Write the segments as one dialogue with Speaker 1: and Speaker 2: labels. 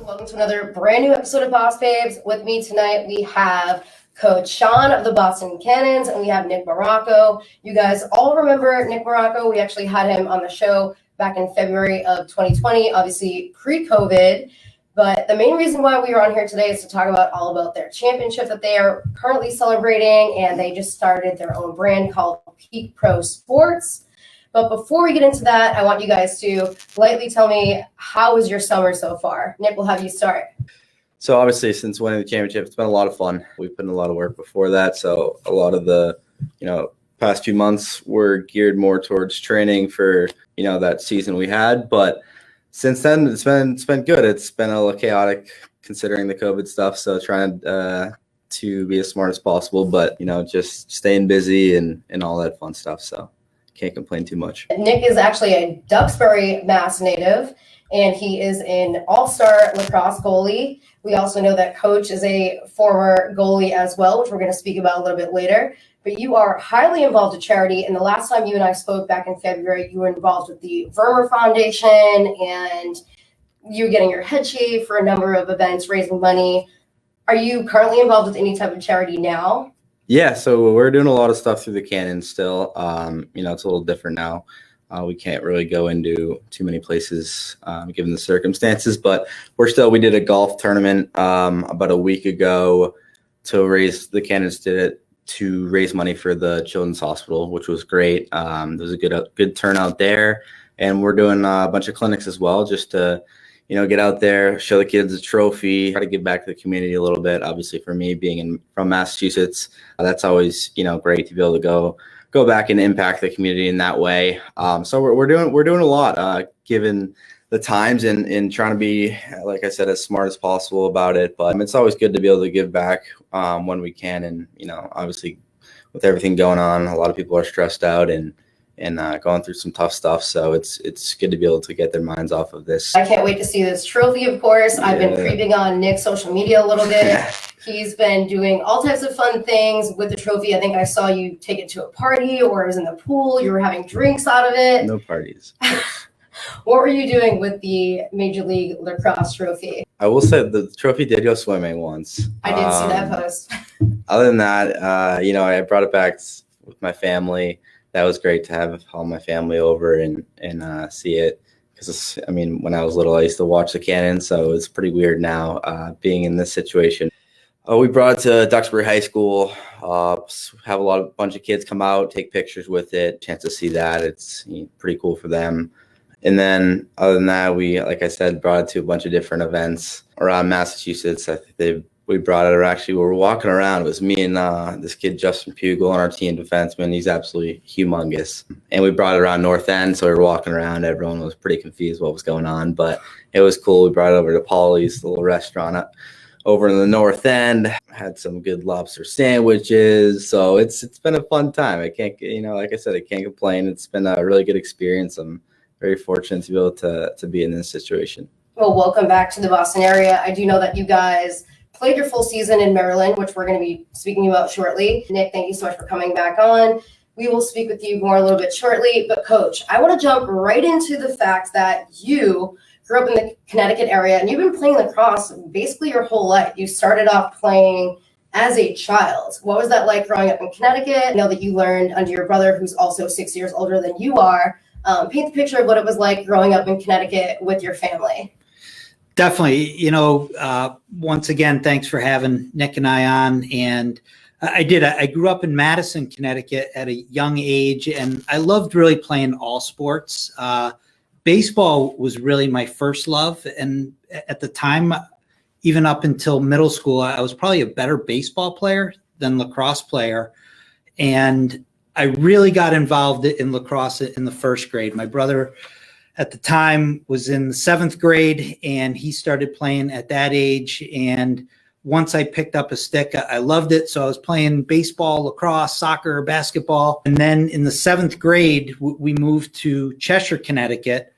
Speaker 1: Welcome to another brand new episode of Boss Babes. With me tonight, we have Coach Sean of the Allstar Cannons, and we have Nick Marrocco. You guys all remember Nick Marrocco. We actually had him on the show back in February of 2020, obviously pre-COVID. But the main reason why we are on here today is to talk about all about their championship that they are currently celebrating, and they just started their own brand called Peak Pro Sports. But before we get into that, I want you guys to lightly tell me, how was your summer so far? Nick, we'll have you start.
Speaker 2: So obviously, since winning the championship, it's been a lot of fun. We've put in a lot of work before that. So a lot of the, past few months were geared more towards training for, that season we had. But since then, it's been good. It's been a little chaotic considering the COVID stuff. So trying to be as smart as possible, but, just staying busy and all that fun stuff. So can't complain too much.
Speaker 1: Nick is actually a Duxbury, Mass native, and he is an Allstar Lacrosse goalie. We also know that Coach is a former goalie as well, which we're going to speak about a little bit later. But you are highly involved with charity, and the last time you and I spoke back in February, you were involved with the Vermeer Foundation, and you were getting your head shaved for a number of events, raising money. Are you currently involved with any type of charity now?
Speaker 2: Yeah, so we're doing a lot of stuff through the Cannons still. It's a little different now. We can't really go into too many places given the circumstances, but we did a golf tournament about a week ago the Cannons did it to raise money for the Children's Hospital, which was great. There was a good turnout there, and we're doing a bunch of clinics as well, just to get out there, show the kids a trophy, try to give back to the community a little bit. Obviously, for me being from Massachusetts, that's always great to be able to go back and impact the community in that way. So we're doing a lot, given the times and trying to be, like I said, as smart as possible about it. But it's always good to be able to give back when we can. And obviously, with everything going on, a lot of people are stressed out and going through some tough stuff. So it's good to be able to get their minds off of this.
Speaker 1: I can't wait to see this trophy, of course. I've been creeping on Nick's social media a little bit. He's been doing all types of fun things with the trophy. I think I saw you take it to a party, or it was in the pool. You were having drinks out of it.
Speaker 2: No parties.
Speaker 1: What were you doing with the Major League Lacrosse trophy?
Speaker 2: I will say the trophy did go swimming once.
Speaker 1: I did see that post.
Speaker 2: Other than that, I brought it back with my family. That was great to have all my family over and see it, because when I was little, I used to watch the Cannons, so it's pretty weird now being in this situation. We brought it to Duxbury High School, have a bunch of kids come out, take pictures with it, chance to see that. It's pretty cool for them. And then other than that, we, like I said, brought it to a bunch of different events around Massachusetts. I think we brought it, or actually we were walking around. It was me and this kid, Justin Pugel, on our team defenseman. He's absolutely humongous. And we brought it around North End, so we were walking around. Everyone was pretty confused what was going on, but it was cool. We brought it over to Polly's, the little restaurant over in the North End. Had some good lobster sandwiches. So it's been a fun time. I can't, like I said, I can't complain. It's been a really good experience. I'm very fortunate to be able to be in this situation.
Speaker 1: Well, welcome back to the Boston area. I do know that you guys played your full season in Maryland, which we're going to be speaking about shortly. Nick, thank you so much for coming back on. We will speak with you more a little bit shortly. But Coach, I want to jump right into the fact that you grew up in the Connecticut area, and you've been playing lacrosse basically your whole life. You started off playing as a child. What was that like growing up in Connecticut? I know that you learned under your brother, who's also 6 years older than you are. Paint the picture of what it was like growing up in Connecticut with your family.
Speaker 3: Definitely. Once again, thanks for having Nick and I on. And I grew up in Madison, Connecticut at a young age, and I loved really playing all sports. Baseball was really my first love. And at the time, even up until middle school, I was probably a better baseball player than lacrosse player. And I really got involved in lacrosse in the first grade. My brother at the time was in the 7th grade, and he started playing at that age. And once I picked up a stick, I loved it. So I was playing baseball, lacrosse, soccer, basketball. And then in the 7th grade, we moved to Cheshire, Connecticut,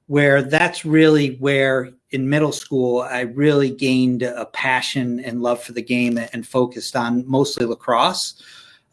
Speaker 3: where that's really where in middle school, I really gained a passion and love for the game and focused on mostly lacrosse.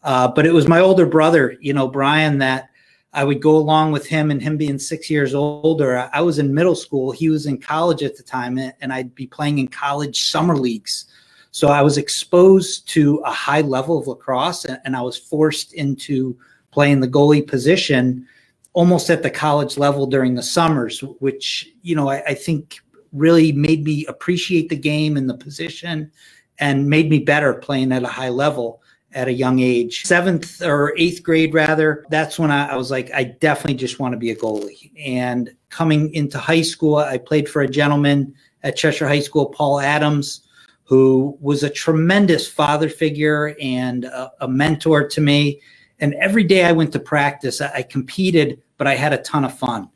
Speaker 3: But it was my older brother, Brian, that I would go along with him, and him being 6 years older. I was in middle school. He was in college at the time, and I'd be playing in college summer leagues. So I was exposed to a high level of lacrosse, and I was forced into playing the goalie position almost at the college level during the summers, which, I think really made me appreciate the game and the position and made me better playing at a high level at a young age. 7th or 8th grade, rather, that's when I was like, I definitely just want to be a goalie. And coming into high school, I played for a gentleman at Cheshire High School, Paul Adams, who was a tremendous father figure and a mentor to me. And every day I went to practice, I competed, but I had a ton of fun.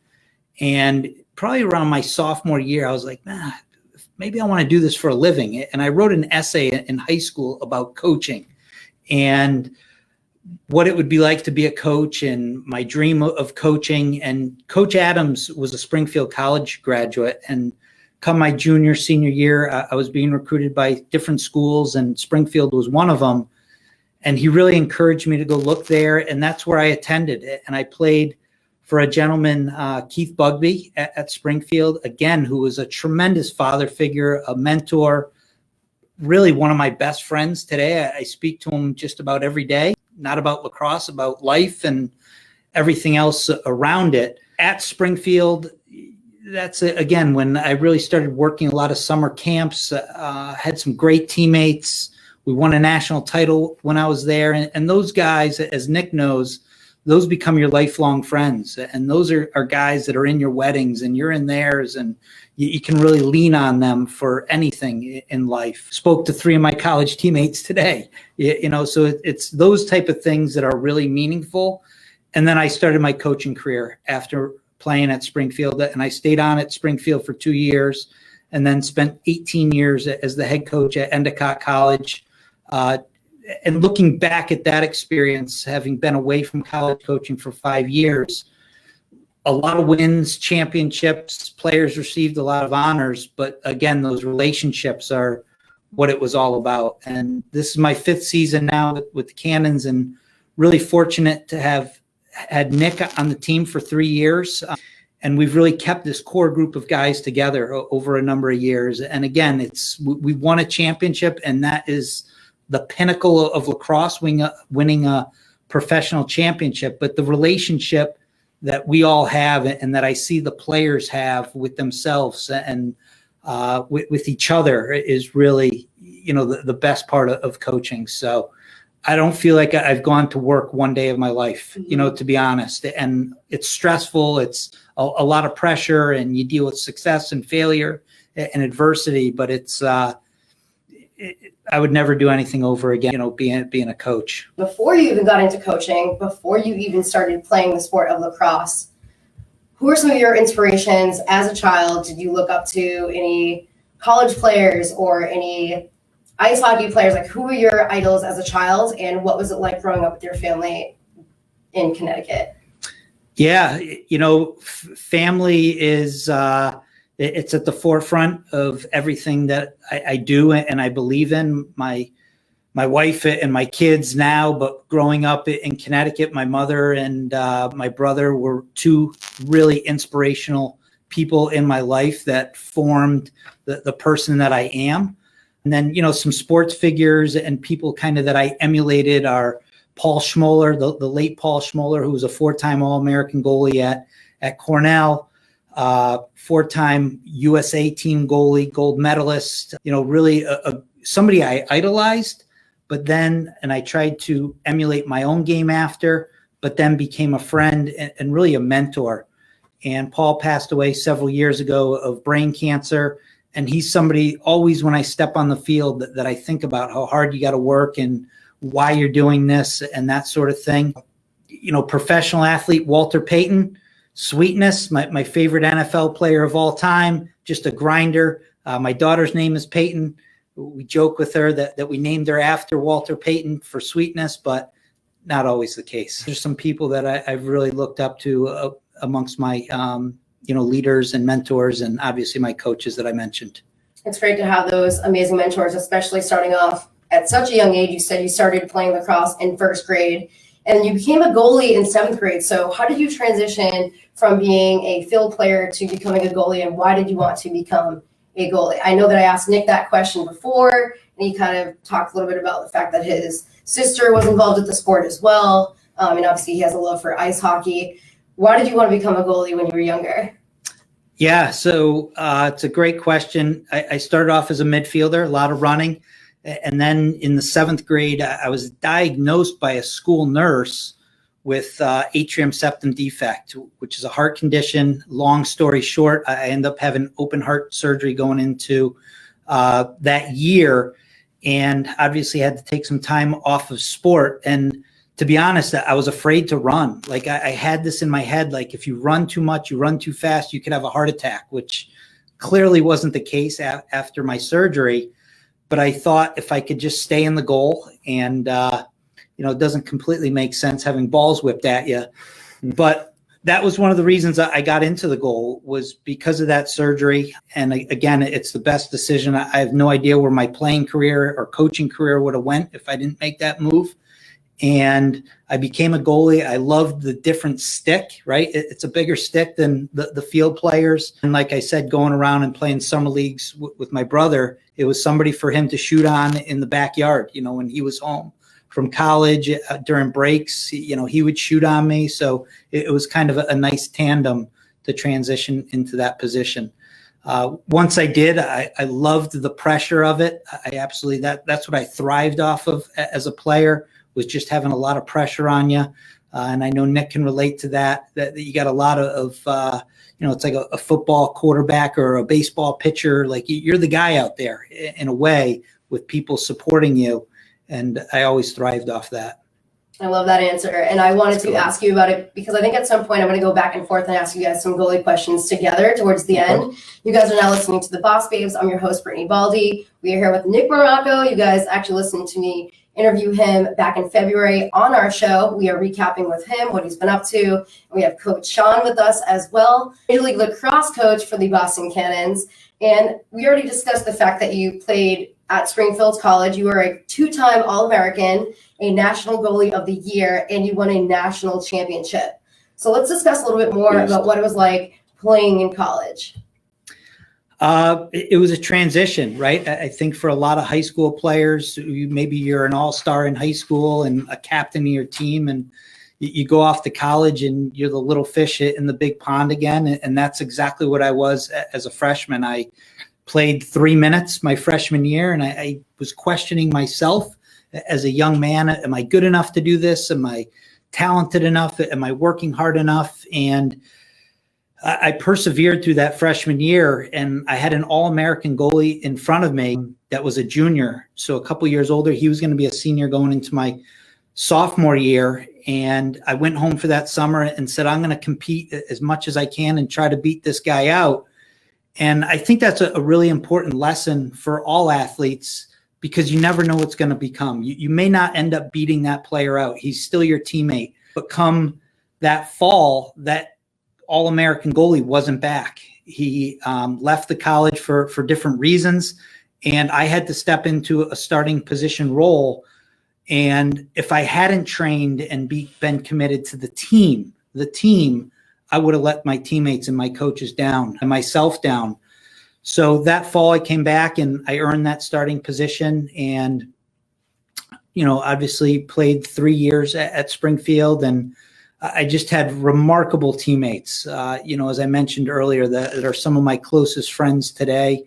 Speaker 3: And probably around my sophomore year, I was like, maybe I want to do this for a living. And I wrote an essay in high school about coaching and what it would be like to be a coach and my dream of coaching. And Coach Adams was a Springfield College graduate. And come my junior, senior year, I was being recruited by different schools, and Springfield was one of them. And he really encouraged me to go look there. And that's where I attended. And I played for a gentleman, Keith Bugby at Springfield, again, who was a tremendous father figure, a mentor, really one of my best friends today. I speak to him just about every day, not about lacrosse, about life and everything else around it. At Springfield, that's, again, when I really started working a lot of summer camps, had some great teammates. We won a national title when I was there. And those guys, as Nick knows, those become your lifelong friends. And those are guys that are in your weddings and you're in theirs, and you can really lean on them for anything in life. Spoke to 3 of my college teammates today, so it's those type of things that are really meaningful. And then I started my coaching career after playing at Springfield, and I stayed on at Springfield for 2 years and then spent 18 years as the head coach at Endicott College. And looking back at that experience, having been away from college coaching for 5 years, a lot of wins, championships, players received a lot of honors, but again, those relationships are what it was all about. And this is my 5th season now with the Cannons, and really fortunate to have had Nick on the team for 3 years. And we've really kept this core group of guys together over a number of years. And again, we won a championship, and that is the pinnacle of lacrosse, winning a professional championship. But the relationship that we all have, and that I see the players have with themselves and with each other, is really, the best part of coaching. So I don't feel like I've gone to work one day of my life, to be honest. And it's stressful. It's a lot of pressure, and you deal with success and failure and adversity, but I would never do anything over again, being a coach.
Speaker 1: Before you even got into coaching, before you even started playing the sport of lacrosse, who are some of your inspirations as a child? Did you look up to any college players or any ice hockey players? Like, who were your idols as a child, and what was it like growing up with your family in Connecticut?
Speaker 3: Yeah, family is it's at the forefront of everything that I do and I believe in. My wife and my kids now, but growing up in Connecticut, my mother and my brother were 2 really inspirational people in my life that formed the person that I am. And then, some sports figures and people kind of that I emulated are Paul Schmoller, the late Paul Schmoller, who was a 4-time All-American goalie at Cornell, 4-time USA team goalie, gold medalist, really somebody I idolized, but then, and I tried to emulate my own game after, but then became a friend and really a mentor. And Paul passed away several years ago of brain cancer. And he's somebody always when I step on the field that I think about how hard you got to work and why you're doing this and that sort of thing. Professional athlete Walter Payton, sweetness, my favorite NFL player of all time, just a grinder. My daughter's name is Peyton. We joke with her that we named her after Walter Payton for sweetness, but not always the case. There's some people that I've really looked up to amongst my leaders and mentors, and obviously my coaches that I mentioned.
Speaker 1: It's great to have those amazing mentors, especially starting off at such a young age. You said you started playing lacrosse in 1st grade, and you became a goalie in 7th grade. So how did you transition from being a field player to becoming a goalie, and why did you want to become a goalie? I know that I asked Nick that question before, and he kind of talked a little bit about the fact that his sister was involved with the sport as well. And obviously he has a love for ice hockey. Why did you want to become a goalie when you were younger?
Speaker 3: Yeah, so it's a great question. I started off as a midfielder, a lot of running. And then in the 7th grade, I was diagnosed by a school nurse with atrium septum defect, which is a heart condition. Long story short, I ended up having open heart surgery going into that year, and obviously had to take some time off of sport. And to be honest, I was afraid to run. Like I had this in my head, like if you run too much, you run too fast, you could have a heart attack, which clearly wasn't the case after my surgery. But I thought if I could just stay in the goal, and it doesn't completely make sense having balls whipped at you. But that was one of the reasons I got into the goal, was because of that surgery. And again, it's the best decision. I have no idea where my playing career or coaching career would have went if I didn't make that move. And I became a goalie. I loved the different stick, right? It's a bigger stick than the field players. And like I said, going around and playing summer leagues with my brother, it was somebody for him to shoot on in the backyard. When he was home from college during breaks, he would shoot on me. So it was kind of a nice tandem to transition into that position. Once I did, I loved the pressure of it. I absolutely, that's what I thrived off of as a player, was just having a lot of pressure on you. And I know Nick can relate to that you got a lot of it's like a football quarterback or a baseball pitcher. Like you're the guy out there in a way, with people supporting you. And I always thrived off that.
Speaker 1: I love that answer. And I wanted to ask you about it because I think at some point I'm going to go back and forth and ask you guys some goalie questions together towards the end. You guys are now listening to the Boss Babes. I'm your host, Brittany Baldi. We are here with Nick Marrocco. You guys actually listened to me interview him back in February on our show. We are recapping with him what he's been up to. And we have Coach Sean with us as well, Major League Lacrosse coach for the Boston Cannons. And we already discussed the fact that you played at Springfield College. You were a 2-time All-American, a National Goalie of the Year, and you won a national championship. So let's discuss a little bit more about what it was like playing in college.
Speaker 3: It was a transition, right? I think for a lot of high school players, maybe you're an all-star in high school and a captain of your team, and you go off to college and you're the little fish in the big pond again. And that's exactly what I was as a freshman. I played 3 minutes my freshman year, and I was questioning myself as a young man. Am I good enough to do this? Am I talented enough? Am I working hard enough? And I persevered through that freshman year, and I had an All-American goalie in front of me that was a junior. So a couple years older, he was going to be a senior going into my sophomore year. And I went home for that summer and said, I'm going to compete as much as I can and try to beat this guy out. And I think that's a really important lesson for all athletes, because you never know what's going to become. You may not end up beating that player out. He's still your teammate. But come that fall, that All-American goalie wasn't back. He left the college for different reasons, and I had to step into a starting position role. And if I hadn't trained and been committed to the team, I would have let my teammates and my coaches down and myself down. So that fall I came back and I earned that starting position, and obviously played 3 years at Springfield, and I just had remarkable teammates, as I mentioned earlier, that are some of my closest friends today.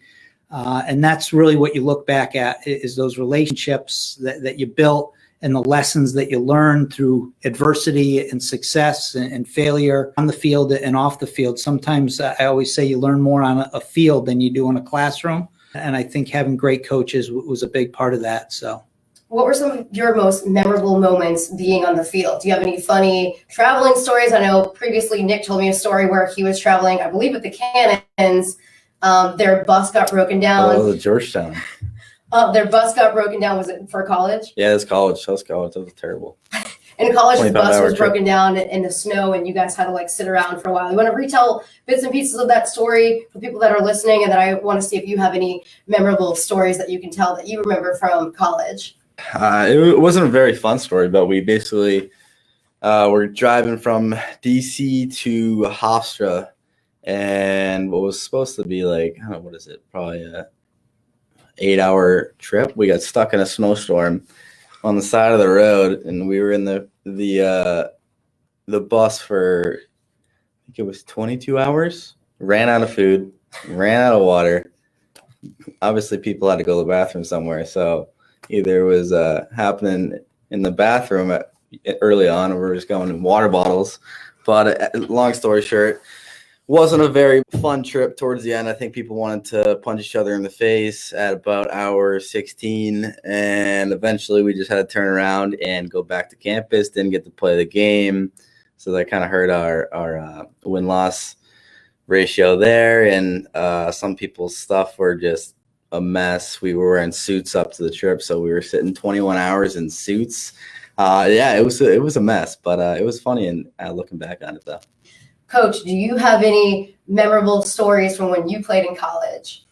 Speaker 3: And that's really what you look back at, is those relationships that you built and the lessons that you learn through adversity and success and failure on the field and off the field. Sometimes I always say you learn more on a field than you do in a classroom. And I think having great coaches was a big part of that. So.
Speaker 1: What were some of your most memorable moments being on the field? Do you have any funny traveling stories? I know previously Nick told me a story where he was traveling, I believe, with the Cannons. Their bus got broken down.
Speaker 2: Oh, Georgetown.
Speaker 1: Their bus got broken down. Was it for college?
Speaker 2: Yeah, it's college. That was college. That was terrible.
Speaker 1: In college, the bus was broken down in the snow, and you guys had to sit around for a while. You want to retell bits and pieces of that story for people that are listening, and then I want to see if you have any memorable stories that you can tell that you remember from college.
Speaker 2: It wasn't a very fun story, but we basically we're driving from DC to Hofstra, and what was supposed to be like, I don't know, what is it? Probably a 8-hour trip. We got stuck in a snowstorm on the side of the road, and we were in the bus for, I think it was 22 hours. Ran out of food, ran out of water. Obviously, people had to go to the bathroom somewhere, so either it was happening in the bathroom early on, or we were just going in water bottles. But long story short, wasn't a very fun trip towards the end. I think people wanted to punch each other in the face at about hour 16, and eventually we just had to turn around and go back to campus. Didn't get to play the game, so that kind of hurt our win-loss ratio there. And some people's stuff were just a mess. We were wearing suits up to the trip, so we were sitting 21 hours in suits. It was a mess, but it was funny, and looking back on it though.
Speaker 1: Coach, do you have any memorable stories from when you played in college?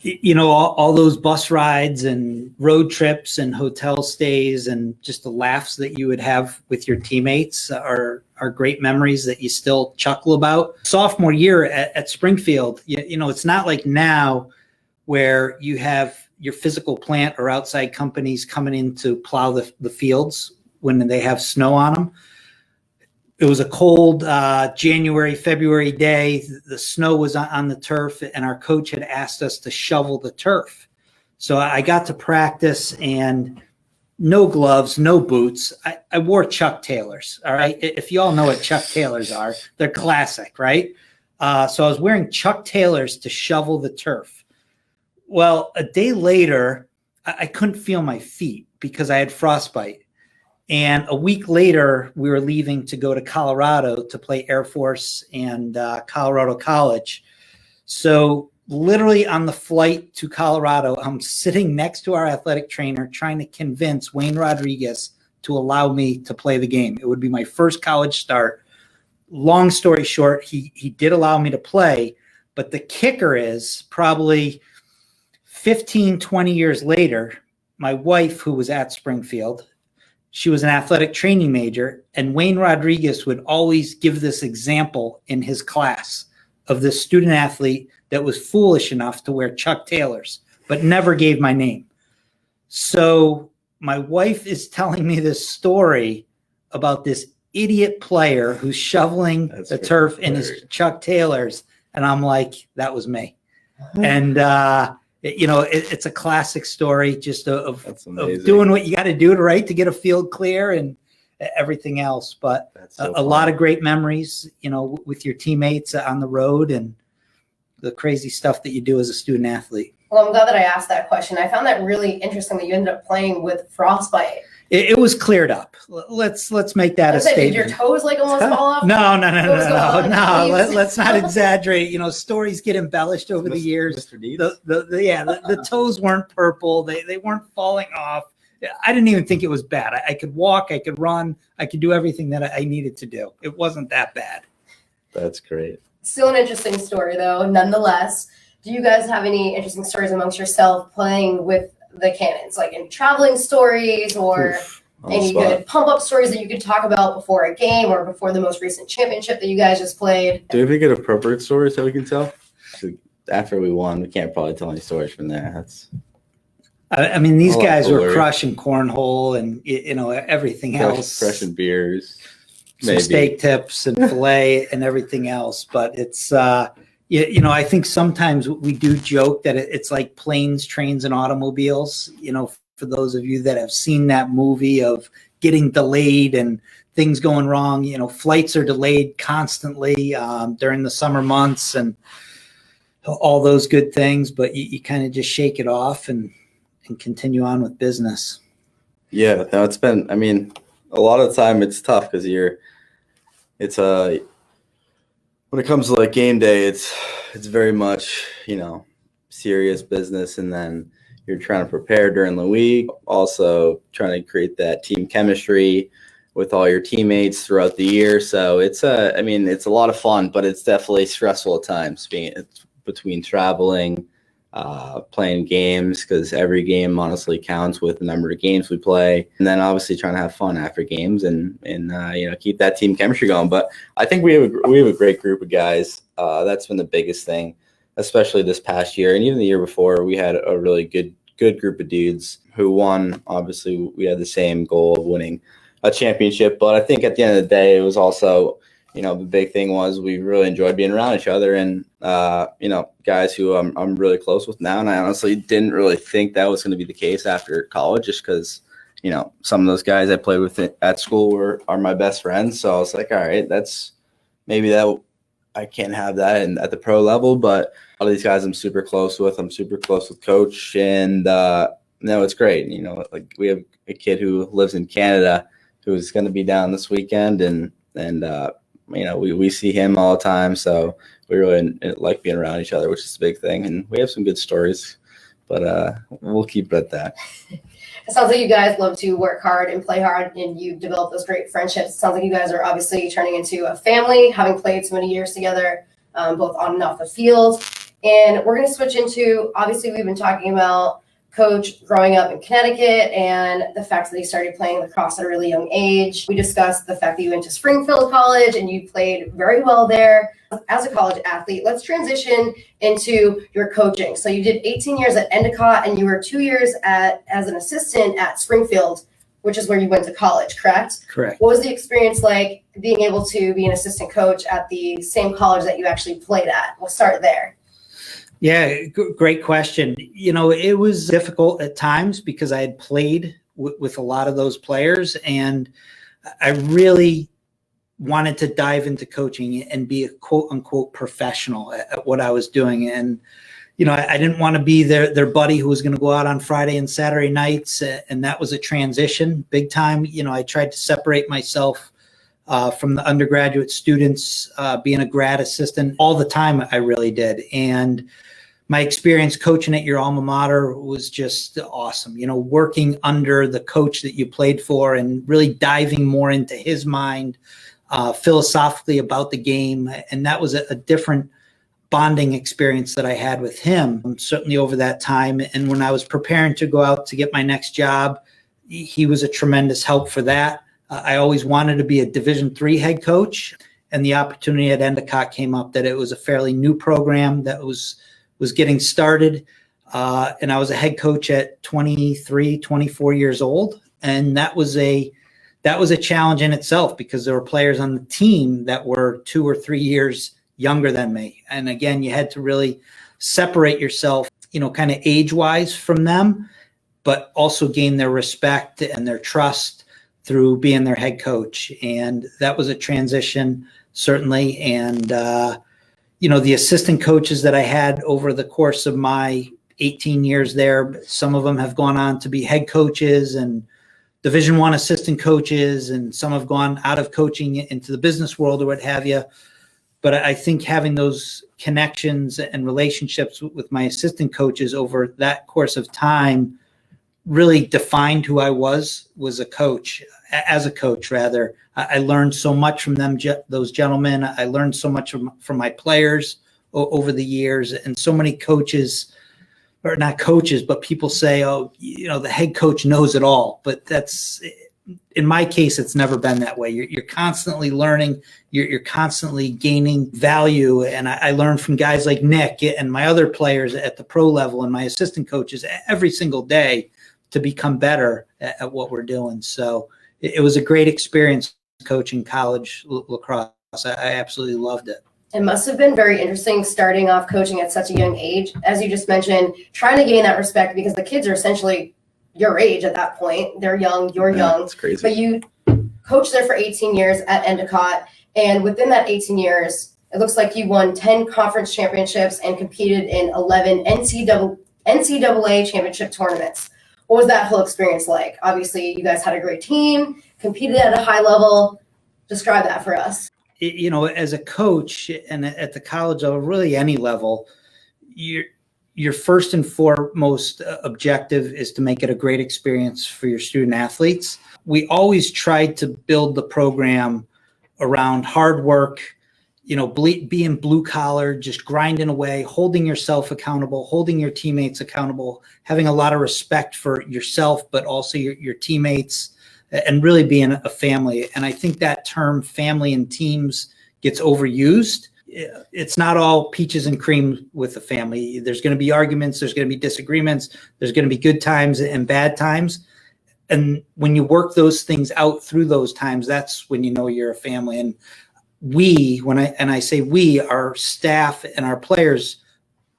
Speaker 3: You know, all those bus rides and road trips and hotel stays and just the laughs that you would have with your teammates are great memories that you still chuckle about. Sophomore year at Springfield, you know, it's not like now where you have your physical plant or outside companies coming in to plow the fields when they have snow on them. It was a cold January, February day. The snow was on the turf, and our coach had asked us to shovel the turf. So I got to practice, and no gloves, no boots. I wore Chuck Taylors, all right? If you all know what Chuck Taylors are, they're classic, right? So I was wearing Chuck Taylors to shovel the turf. Well, a day later, I couldn't feel my feet because I had frostbite. And a week later, we were leaving to go to Colorado to play Air Force and Colorado College. So literally on the flight to Colorado, I'm sitting next to our athletic trainer trying to convince Wayne Rodriguez to allow me to play the game. It would be my first college start. Long story short, he did allow me to play. But the kicker is probably 15, 20 years later, my wife, who was at Springfield, she was an athletic training major, and Wayne Rodriguez would always give this example in his class of this student athlete that was foolish enough to wear Chuck Taylors, but never gave my name. So my wife is telling me this story about this idiot player who's shoveling the turf in his Chuck Taylors, and I'm like, that was me. And you know, it's a classic story just of doing what you got to do to get a field clear and everything else. But a lot of great memories, you know, with your teammates on the road and the crazy stuff that you do as a student athlete.
Speaker 1: Well, I'm glad that I asked that question. I found that really interesting that you ended up playing with frostbite.
Speaker 3: It was cleared up. Let's make that a statement.
Speaker 1: Did your toes like almost fall off?
Speaker 3: No. Let's not exaggerate. You know, stories get embellished over the years.
Speaker 2: Mr. Deeds?
Speaker 3: The toes weren't purple. They weren't falling off. I didn't even think it was bad. I could walk. I could run. I could do everything that I needed to do. It wasn't that bad.
Speaker 2: That's great.
Speaker 1: Still an interesting story, though, nonetheless. Do you guys have any interesting stories amongst yourself playing with the Cannons, like in traveling stories or any good pump-up stories that you could talk about before a game or before the most recent championship that you guys just played?
Speaker 2: Do we have any good appropriate stories that we can tell? After we won, we can't probably tell any stories from there.
Speaker 3: I mean, these guys were crushing cornhole and, you know, everything else.
Speaker 2: Crushing beers.
Speaker 3: Some steak tips and filet and everything else. But it's, you know, I think sometimes we do joke that it's like planes, trains, and automobiles. You know, for those of you that have seen that movie of getting delayed and things going wrong, you know, flights are delayed constantly during the summer months and all those good things. But you kind of just shake it off and continue on with business.
Speaker 2: Yeah, no, it's been, I mean, a lot of the time it's tough because when it comes to like game day, it's very much, you know, serious business, and then you're trying to prepare during the week, also trying to create that team chemistry with all your teammates throughout the year. So it's a lot of fun, but it's definitely stressful at times between traveling, playing games, because every game honestly counts with the number of games we play, and then obviously trying to have fun after games and keep that team chemistry going. But I think we have a great group of guys. That's been the biggest thing, especially this past year and even the year before. We had a really good group of dudes who won. Obviously, we had the same goal of winning a championship, but I think at the end of the day, it was also, the big thing was we really enjoyed being around each other, and guys who I'm really close with now. And I honestly didn't really think that was going to be the case after college, just because some of those guys I played with at school are my best friends. So I was like, all right, that's maybe that I can't have that at the pro level, but a lot of these guys I'm super close with. I'm super close with Coach, and no, it's great. Like we have a kid who lives in Canada who's going to be down this weekend, and we see him all the time. So we really like being around each other, which is a big thing. And we have some good stories, but we'll keep it at that.
Speaker 1: It sounds like you guys love to work hard and play hard, and you've developed those great friendships. It sounds like you guys are obviously turning into a family, having played so many years together, both on and off the field. And we're going to switch into, obviously, we've been talking about Coach growing up in Connecticut and the fact that he started playing lacrosse at a really young age. We discussed the fact that you went to Springfield College and you played very well there as a college athlete. Let's transition into your coaching. So you did 18 years at Endicott, and you were 2 years as an assistant at Springfield, which is where you went to college, correct?
Speaker 3: Correct.
Speaker 1: What was the experience like being able to be an assistant coach at the same college that you actually played at? We'll start there.
Speaker 3: Yeah, great question. It was difficult at times because I had played with a lot of those players, and I really wanted to dive into coaching and be a quote unquote professional at what I was doing. And, I didn't want to be their buddy who was going to go out on Friday and Saturday nights. And that was a transition big time. I tried to separate myself from the undergraduate students, being a grad assistant all the time. I really did. And my experience coaching at your alma mater was just awesome. Working under the coach that you played for and really diving more into his mind philosophically about the game. And that was a different bonding experience that I had with him, certainly over that time. And when I was preparing to go out to get my next job, he was a tremendous help for that. I always wanted to be a Division III head coach, and the opportunity at Endicott came up that it was a fairly new program that was getting started. And I was a head coach at 23, 24 years old. And that was a challenge in itself, because there were players on the team that were 2 or 3 years younger than me. And again, you had to really separate yourself, kind of age-wise from them, but also gain their respect and their trust through being their head coach. And that was a transition, certainly. And, the assistant coaches that I had over the course of my 18 years there, some of them have gone on to be head coaches and Division I assistant coaches, and some have gone out of coaching into the business world or what have you. But I think having those connections and relationships with my assistant coaches over that course of time really defined who I was as a coach. I learned so much from them, those gentlemen. I learned so much from my players over the years, and so many coaches, or not coaches, but people say, oh, the head coach knows it all. But that's, in my case, it's never been that way. You're constantly learning. You're constantly gaining value. And I learned from guys like Nick and my other players at the pro level and my assistant coaches every single day to become better at what we're doing. So it was a great experience coaching college lacrosse. I absolutely loved it.
Speaker 1: It must have been very interesting starting off coaching at such a young age. As you just mentioned, trying to gain that respect, because the kids are essentially your age at that point. They're young, you're young.
Speaker 2: That's crazy.
Speaker 1: But you coached there for 18 years at Endicott. And within that 18 years, it looks like you won 10 conference championships and competed in 11 NCAA championship tournaments. What was that whole experience like? Obviously, you guys had a great team, competed at a high level. Describe that for us.
Speaker 3: As a coach and at the college level, really any level, your first and foremost objective is to make it a great experience for your student athletes. We always tried to build the program around hard work, being blue collar, just grinding away, holding yourself accountable, holding your teammates accountable, having a lot of respect for yourself, but also your teammates, and really being a family. And I think that term family and teams gets overused. It's not all peaches and cream with the family. There's going to be arguments. There's going to be disagreements. There's going to be good times and bad times. And when you work those things out through those times, that's when you know you're a family. And when I say we, our staff and our players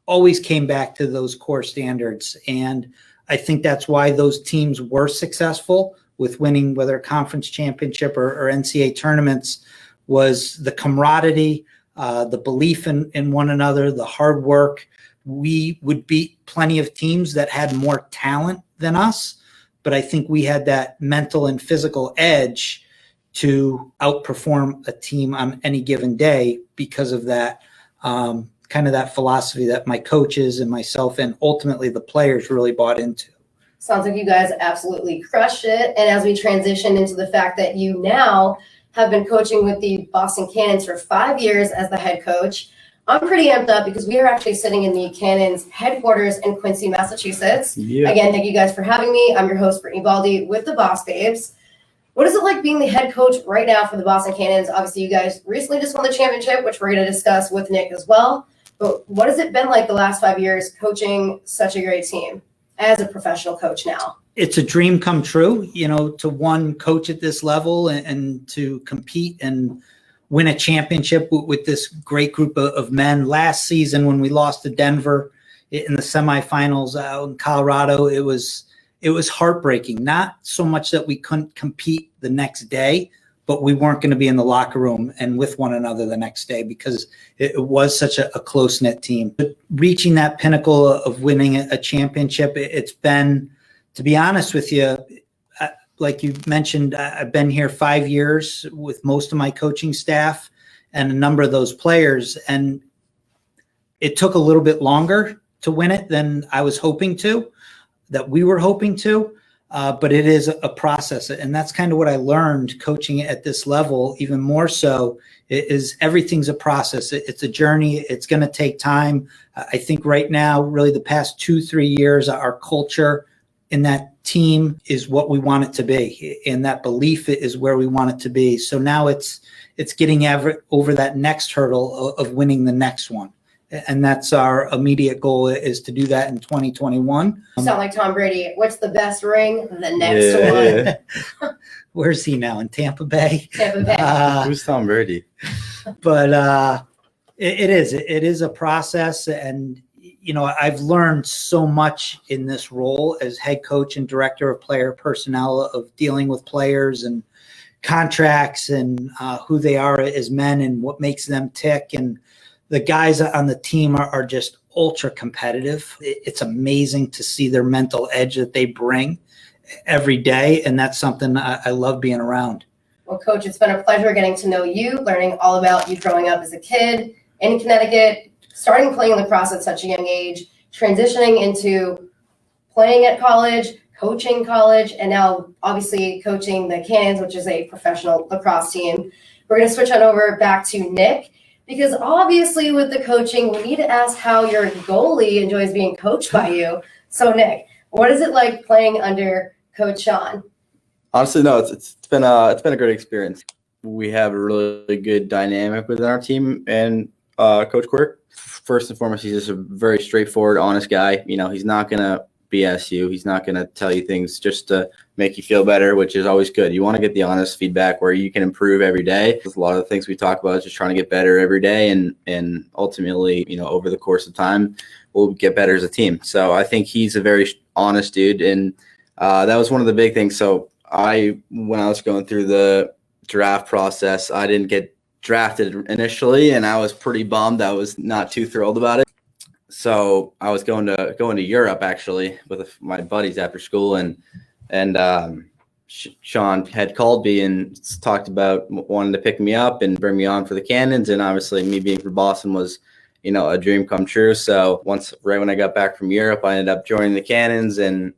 Speaker 3: always came back to those core standards. And I think that's why those teams were successful with winning, whether a conference championship or NCAA tournaments, was the camaraderie, the belief in one another, the hard work. We would beat plenty of teams that had more talent than us, but I think we had that mental and physical edge to outperform a team on any given day because of that kind of that philosophy that my coaches and myself and ultimately the players really bought into.
Speaker 1: Sounds like you guys absolutely crushed it. And as we transition into the fact that you now have been coaching with the Boston Cannons for 5 years as the head coach, I'm pretty amped up because we are actually sitting in the Cannons headquarters in Quincy, Massachusetts.
Speaker 2: Yeah.
Speaker 1: Again, thank you guys for having me. I'm your host, Brittany Baldi, with the BosBabes. What is it like being the head coach right now for the Boston Cannons? Obviously, you guys recently just won the championship, which we're going to discuss with Nick as well. But what has it been like the last 5 years coaching such a great team as a professional coach now?
Speaker 3: It's a dream come true, to coach at this level and to compete and win a championship with this great group of men. Last season, when we lost to Denver in the semifinals out in Colorado, it was heartbreaking. Not so much that we couldn't compete the next day, but we weren't going to be in the locker room and with one another the next day because it was such a close-knit team. But reaching that pinnacle of winning a championship, it's been, to be honest with you, like you mentioned, I've been here 5 years with most of my coaching staff and a number of those players, and it took a little bit longer to win it than I was hoping to, that we were hoping to, but it is a process. And that's kind of what I learned coaching at this level, even more so, is everything's a process. It's a journey. It's going to take time. I think right now, really the past 2-3 years, our culture in that team is what we want it to be. And that belief is where we want it to be. So now it's getting over that next hurdle of winning the next one. And that's our immediate goal, is to do that in 2021.
Speaker 1: You sound like Tom Brady. What's the best ring? The next one.
Speaker 3: Where's he now? In Tampa Bay?
Speaker 1: Tampa Bay.
Speaker 2: Who's Tom Brady?
Speaker 3: But it is a process. And, I've learned so much in this role as head coach and director of player personnel, of dealing with players and contracts and who they are as men and what makes them tick. And the guys on the team are just ultra competitive. It's amazing to see their mental edge that they bring every day. And that's something I love being around.
Speaker 1: Well, Coach, it's been a pleasure getting to know you, learning all about you growing up as a kid in Connecticut, starting playing lacrosse at such a young age, transitioning into playing at college, coaching college, and now obviously coaching the Cannons, which is a professional lacrosse team. We're going to switch on over back to Nick, because obviously with the coaching, we need to ask how your goalie enjoys being coached by you. So Nick, what is it like playing under Coach Sean?
Speaker 2: Honestly, no, it's been a great experience. We have a really good dynamic within our team, and Coach Quirk, first and foremost, he's just a very straightforward, honest guy. He's not gonna BS you. He's not gonna tell you things just to make you feel better, which is always good. You want to get the honest feedback where you can improve every day. A lot of the things we talk about is just trying to get better every day, and ultimately, over the course of time, we'll get better as a team. So I think he's a very honest dude, and that was one of the big things. So when I was going through the draft process, I didn't get drafted initially, and I was pretty bummed. I was not too thrilled about it. So I was going to Europe actually with my buddies after school, and Sean had called me and talked about wanting to pick me up and bring me on for the Cannons, and obviously me being from Boston was a dream come true. So right when I got back from Europe, I ended up joining the Cannons and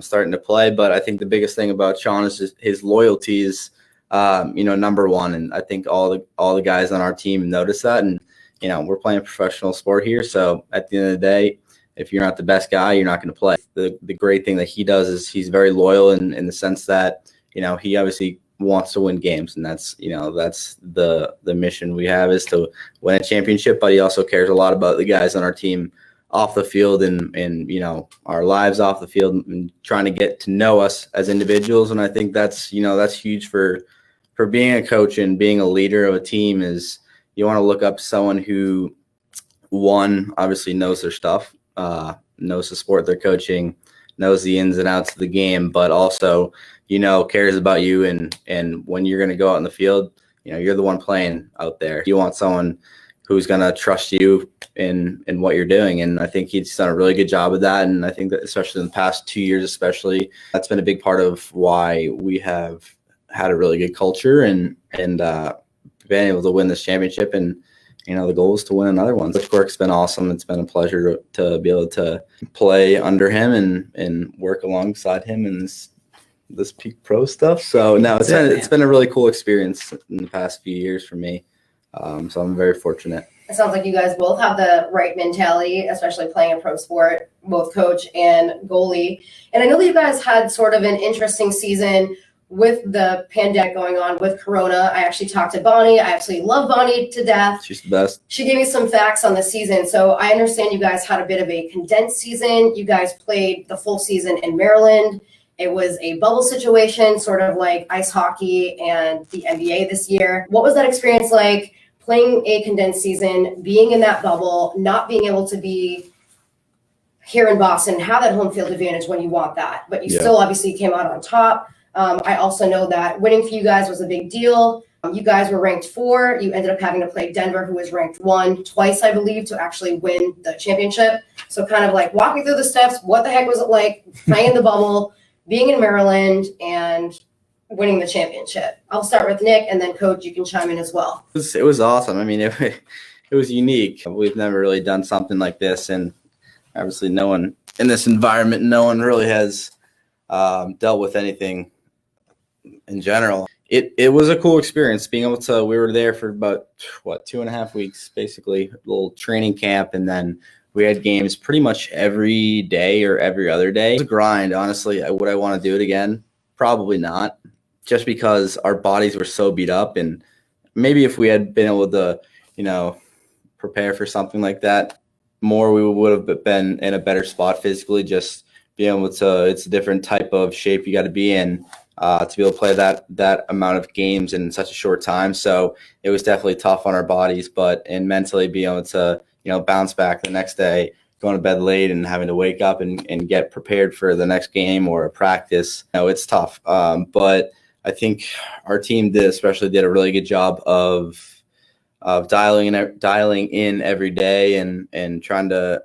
Speaker 2: starting to play. But I think the biggest thing about Sean is just his loyalties number one. And I think all the guys on our team notice that. And, we're playing a professional sport here. So at the end of the day, if you're not the best guy, you're not going to play. The great thing that he does is he's very loyal in the sense that, he obviously wants to win games. And that's the mission we have, is to win a championship. But he also cares a lot about the guys on our team off the field and our lives off the field, and trying to get to know us as individuals. And I think that's huge for being a coach and being a leader of a team. Is you want to look up to someone who, one, obviously knows their stuff, knows the sport they're coaching, knows the ins and outs of the game, but also, cares about you. And when you're going to go out in the field, you're the one playing out there. You want someone who's going to trust you in what you're doing. And I think he's done a really good job of that. And I think that especially in the past 2 years, especially, that's been a big part of why we have had a really good culture and been able to win this championship. And, the goal is to win another one. Coach Quirk's been awesome. It's been a pleasure to be able to play under him and work alongside him in this peak pro stuff. So no, it's been a really cool experience in the past few years for me. So I'm very fortunate.
Speaker 1: It sounds like you guys both have the right mentality, especially playing a pro sport, both coach and goalie. And I know that you guys had sort of an interesting season with the pandemic going on with Corona. I actually talked to Bonnie. I absolutely love Bonnie to death.
Speaker 2: She's the best.
Speaker 1: She gave me some facts on the season. So I understand you guys had a bit of a condensed season. You guys played the full season in Maryland. It was a bubble situation, sort of like ice hockey and the NBA this year. What was that experience like, playing a condensed season, being in that bubble, not being able to be here in Boston, have that home field advantage when you want that, but you still obviously came out on top. I also know that winning for you guys was a big deal. You guys were ranked 4. You ended up having to play Denver, who was ranked 1 twice, I believe, to actually win the championship. So kind of like walk me through the steps. What the heck was it like playing the bubble, being in Maryland, and winning the championship? I'll start with Nick, and then Coach, you can chime in as well.
Speaker 2: It was awesome. I mean, it was unique. We've never really done something like this, and obviously no one in this environment, no one really has dealt with anything in general. It was a cool experience being able to, we were there for about 2.5 weeks, basically, a little training camp, and then we had games pretty much every day or every other day. It was a grind, honestly. Would I want to do it again? Probably not, just because our bodies were so beat up. And maybe if we had been able to, prepare for something like that more, we would have been in a better spot physically. Just being able to, it's a different type of shape you got to be in to be able to play that amount of games in such a short time. So it was definitely tough on our bodies, and mentally being able to, bounce back the next day, going to bed late and having to wake up and get prepared for the next game or a practice. It's tough. But I think our team especially did a really good job of dialing in every day and trying to,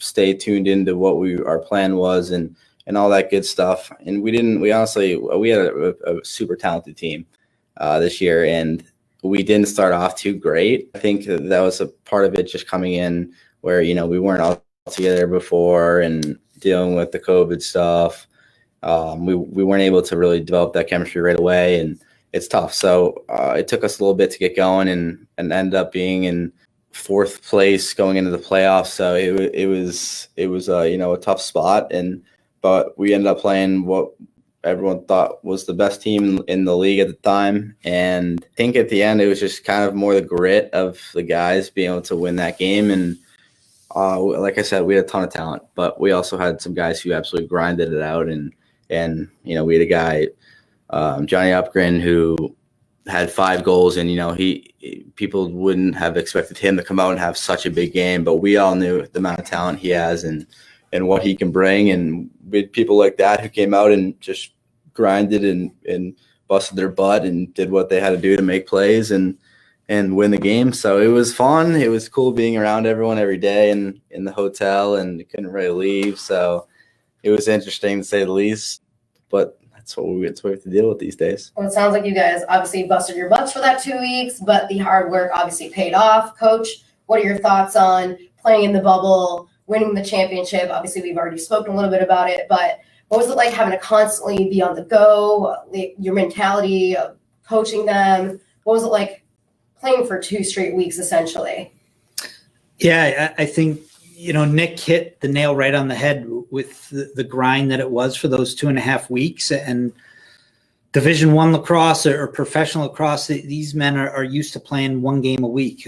Speaker 2: stay tuned into what our plan was and all that good stuff. And we had a super talented team this year, and we didn't start off too great. I think that was a part of it, just coming in where, we weren't all together before and dealing with the COVID stuff. We weren't able to really develop that chemistry right away, and it's tough. So it took us a little bit to get going and ended up being in 4th place going into the playoffs. So it was a tough spot, but we ended up playing what everyone thought was the best team in the league at the time. And I think at the end, it was just kind of more the grit of the guys being able to win that game. And like I said, we had a ton of talent, but we also had some guys who absolutely grinded it out. And we had a guy, Johnny Upgren, who had 5 goals, and people wouldn't have expected him to come out and have such a big game, but we all knew the amount of talent he has and what he can bring. And with people like that who came out and just grinded and busted their butt and did what they had to do to make plays and win the game. So it was fun. It was cool being around everyone every day and in the hotel, and couldn't really leave. So it was interesting to say the least, but that's what we have to deal with these days.
Speaker 1: Well, it sounds like you guys obviously busted your butts for that 2 weeks, but the hard work obviously paid off. Coach, what are your thoughts on playing in the bubble, winning the championship? Obviously, we've already spoken a little bit about it, but what was it like having to constantly be on the go, your mentality of coaching them? What was it like playing for 2 straight weeks, essentially?
Speaker 3: Yeah, I think, Nick hit the nail right on the head with the grind that it was for those 2.5 weeks. And Division I lacrosse or professional lacrosse, these men are used to playing 1 game a week,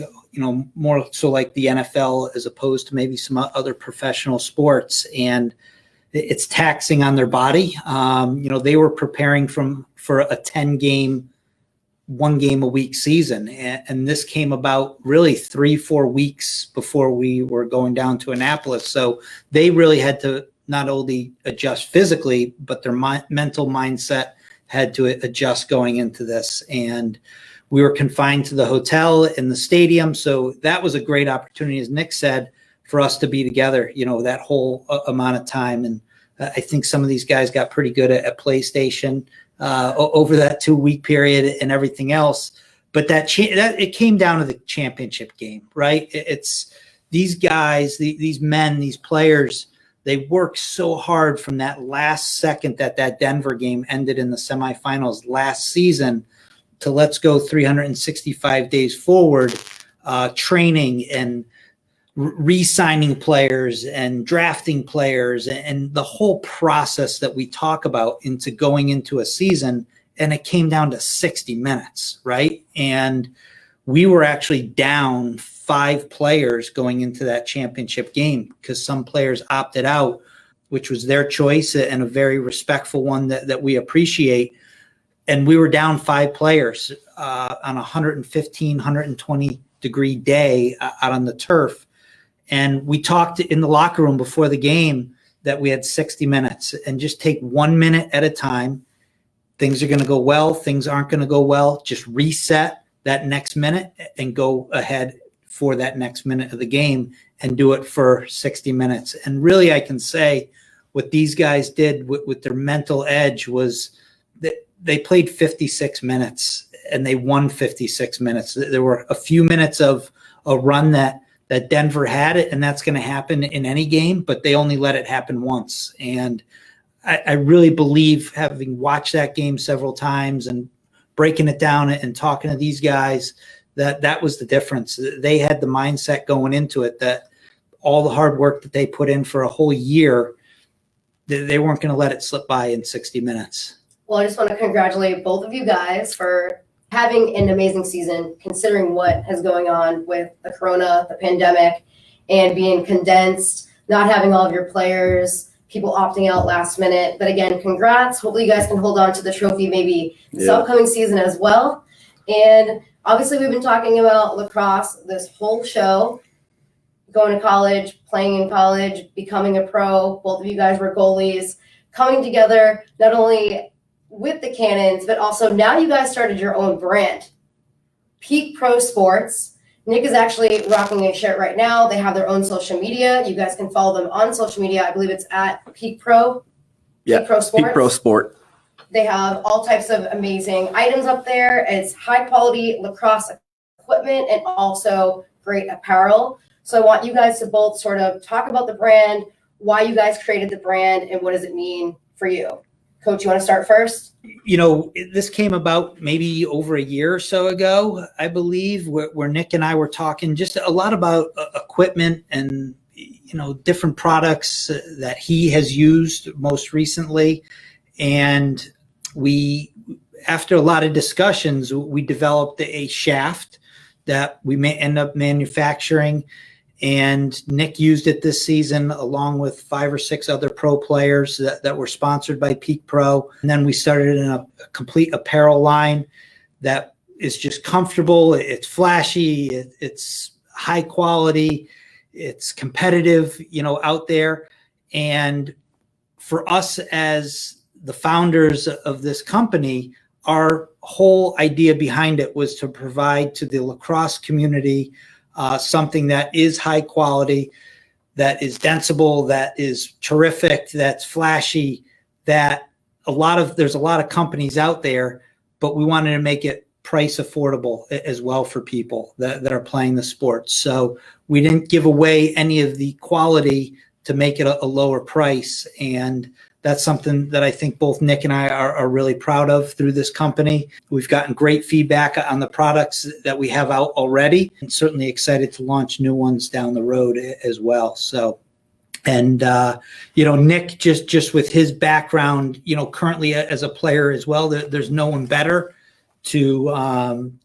Speaker 3: more so like the NFL as opposed to maybe some other professional sports. And it's taxing on their body. They were preparing for a 10-game, 1 game a week season. And this came about really 3-4 weeks before we were going down to Annapolis. So they really had to not only adjust physically, but their mental mindset had to adjust going into this. And we were confined to the hotel in the stadium. So that was a great opportunity, as Nick said, for us to be together, that whole amount of time. And I think some of these guys got pretty good at PlayStation over that 2-week period and everything else. But that it came down to the championship game, right? It's these guys, these men, these players, they worked so hard from that last second that Denver game ended in the semifinals last season to let's go 365 days forward, training and re-signing players and drafting players and the whole process that we talk about into going into a season. And it came down to 60 minutes, right? And we were actually down 5 players going into that championship game because some players opted out, which was their choice and a very respectful one that we appreciate. And we were down 5 players on a 115, 120 degree day out on the turf. And we talked in the locker room before the game that we had 60 minutes and just take 1 minute at a time. Things are going to go well. Things aren't going to go well. Just reset that next minute and go ahead for that next minute of the game and do it for 60 minutes. And really, I can say what these guys did with their mental edge was that they played 56 minutes and they won 56 minutes. There were a few minutes of a run that Denver had it, and that's going to happen in any game, but they only let it happen once. And I really believe, having watched that game several times and breaking it down and talking to these guys, that was the difference. They had the mindset going into it that all the hard work that they put in for a whole year, they weren't going to let it slip by in 60 minutes.
Speaker 1: Well, I just want to congratulate both of you guys for having an amazing season, considering what is going on with the corona, the pandemic, and being condensed, not having all of your players, people opting out last minute. But again, congrats. Hopefully you guys can hold on to the trophy maybe this upcoming season as well. And obviously we've been talking about lacrosse this whole show, going to college, playing in college, becoming a pro. Both of you guys were goalies, coming together not only with the Cannons, but also now you guys started your own brand, Peak Pro Sports. Nick is actually rocking a shirt right now. They have their own social media. You guys can follow them on social media. I believe it's at Peak Pro.
Speaker 4: Yeah,
Speaker 1: Peak Pro Sports.
Speaker 4: Peak Pro Sport.
Speaker 1: They have all types of amazing items up there. It's high quality lacrosse equipment and also great apparel. So I want you guys to both sort of talk about the brand, why you guys created the brand, and what does it mean for you. Coach, you want to start first?
Speaker 3: This came about maybe over a year or so ago, I believe, where Nick and I were talking just a lot about equipment and, different products that he has used most recently. And after a lot of discussions, we developed a shaft that we may end up manufacturing. And Nick used it this season along with 5 or 6 other pro players that were sponsored by Peak Pro. And then we started in a complete apparel line that is just comfortable. It's flashy. It's high quality. It's competitive, out there. And for us as the founders of this company, our whole idea behind it was to provide to the lacrosse community something that is high quality, that is densible, that is terrific, that's flashy, that there's a lot of companies out there, but we wanted to make it price affordable as well for people that are playing the sport. So we didn't give away any of the quality to make it a lower price. And that's something that I think both Nick and I are really proud of through this company. We've gotten great feedback on the products that we have out already, and certainly excited to launch new ones down the road as well. So, and Nick, just with his background, currently as a player as well, there's no one better to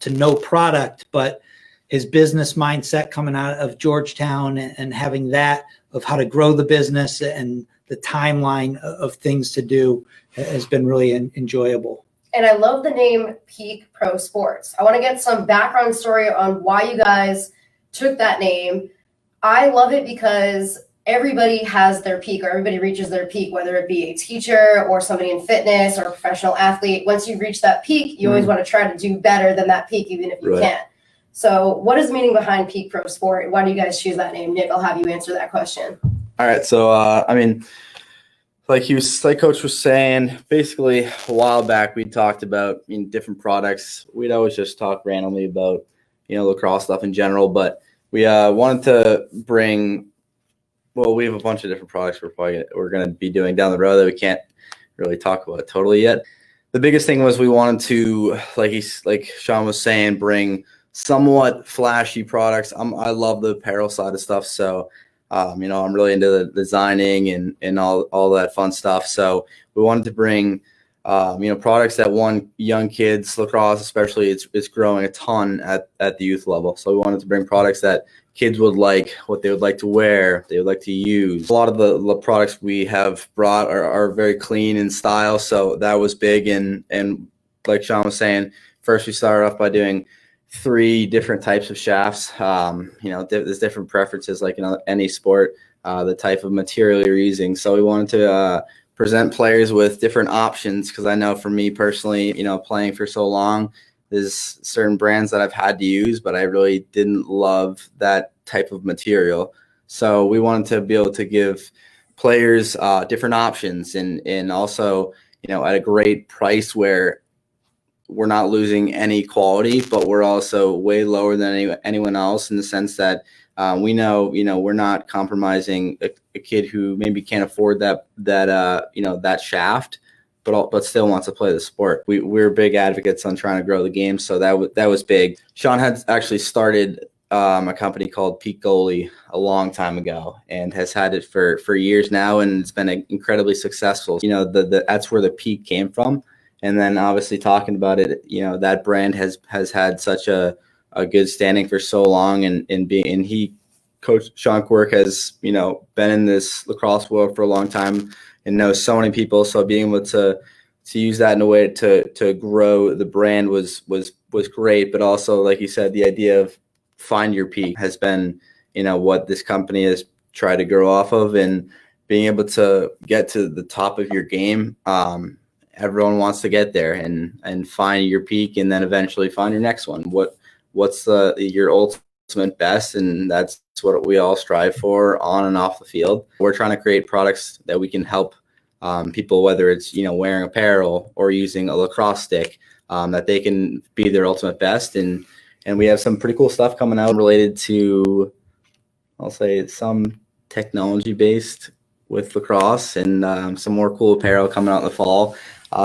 Speaker 3: know product, but his business mindset coming out of Georgetown and having that of how to grow the business and the timeline of things to do has been really enjoyable.
Speaker 1: And I love the name Peak Pro Sports. I want to get some background story on why you guys took that name. I love it because everybody has their peak, or everybody reaches their peak, whether it be a teacher or somebody in fitness or a professional athlete. Once you reach that peak, you always want to try to do better than that peak, even if you can't. So what is the meaning behind Peak Pro Sport? Why do you guys choose that name? Nick, I'll have you answer that question.
Speaker 2: All right. So, like Coach was saying, basically a while back, we talked about different products. We'd always just talk randomly about, lacrosse stuff in general, but we wanted to bring, we have a bunch of different products we're going to be doing down the road that we can't really talk about totally yet. The biggest thing was we wanted to, like Sean was saying, bring somewhat flashy products. I love the apparel side of stuff. So, I'm really into the designing and all that fun stuff. So we wanted to bring, products that young kids, lacrosse especially, it's growing a ton at the youth level. So we wanted to bring products that kids would like, what they would like to wear, they would like to use. A lot of the products we have brought are very clean in style. So that was big. And like Sean was saying, first we started off by doing 3 different types of shafts. There's different preferences, like in any sport, the type of material you're using. So we wanted to present players with different options, because I know for me personally, playing for so long, there's certain brands that I've had to use, but I really didn't love that type of material. So we wanted to be able to give players different options and also, at a great price where we're not losing any quality, but we're also way lower than anyone else, in the sense that we know, we're not compromising a kid who maybe can't afford that shaft, but still wants to play the sport. We're big advocates on trying to grow the game, so that was big. Sean had actually started a company called Peak Goalie a long time ago, and has had it for years now, and it's been incredibly successful. That's where the Peak came from. And then obviously talking about it, that brand has had such a good standing for so long, and Coach Sean Quirk has, been in this lacrosse world for a long time and knows so many people. So being able to use that in a way to grow the brand was great. But also, like you said, the idea of find your peak has been, what this company has tried to grow off of, and being able to get to the top of your game. Everyone wants to get there and find your peak, and then eventually find your next one. What's your ultimate best, and that's what we all strive for on and off the field. We're trying to create products that we can help people, whether it's wearing apparel or using a lacrosse stick, that they can be their ultimate best. And we have some pretty cool stuff coming out related to, I'll say, some technology based with lacrosse, and some more cool apparel coming out in the fall.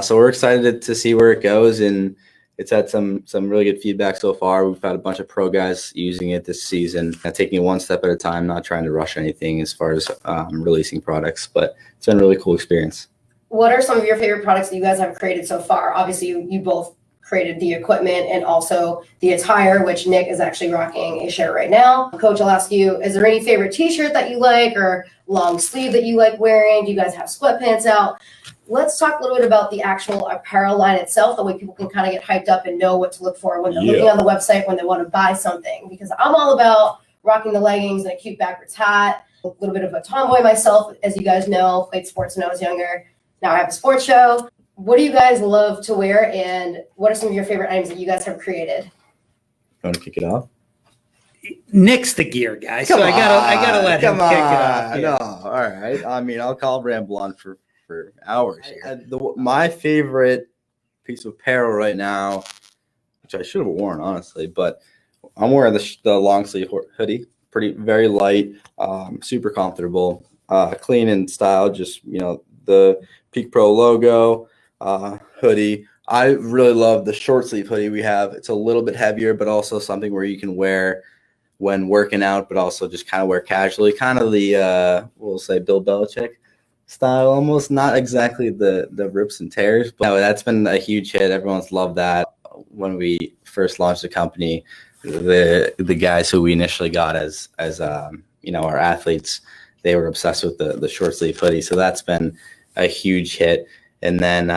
Speaker 2: So we're excited to see where it goes, and it's had some really good feedback so far. We've had a bunch of pro guys using it this season, taking it one step at a time, not trying to rush anything as far as releasing products, but it's been a really cool experience.
Speaker 1: What are some of your favorite products that you guys have created so far? Obviously, you both created the equipment and also the attire, which Nick is actually rocking a shirt right now. Coach, I'll ask you, is there any favorite t-shirt that you like, or long sleeve that you like wearing? Do you guys have sweatpants out? Let's talk a little bit about the actual apparel line itself, the way people can kind of get hyped up and know what to look for when they're looking on the website when they want to buy something. Because I'm all about rocking the leggings and a cute backwards hat. A little bit of a tomboy myself, as you guys know, played sports when I was younger. Now I have a sports show. What do you guys love to wear, and what are some of your favorite items that you guys have created?
Speaker 2: You want to kick it off?
Speaker 3: Nick's the gear guy, so I gotta let him kick it off.
Speaker 2: No, all right. I mean, I'll call ramble on for hours here. My favorite piece of apparel right now, which I should have worn honestly, but I'm wearing the long sleeve hoodie. Very light, super comfortable, clean in style. Just the Peak Pro logo, hoodie. I really love the short sleeve hoodie we have. It's a little bit heavier, but also something where you can wear when working out, but also just kind of wear casually. Kind of the, we'll say Bill Belichick style almost. Not exactly the rips and tears, but no, that's been a huge hit. Everyone's loved that. When we first launched the company, the guys who we initially got as our athletes, they were obsessed with the short sleeve hoodie. So that's been a huge hit. And then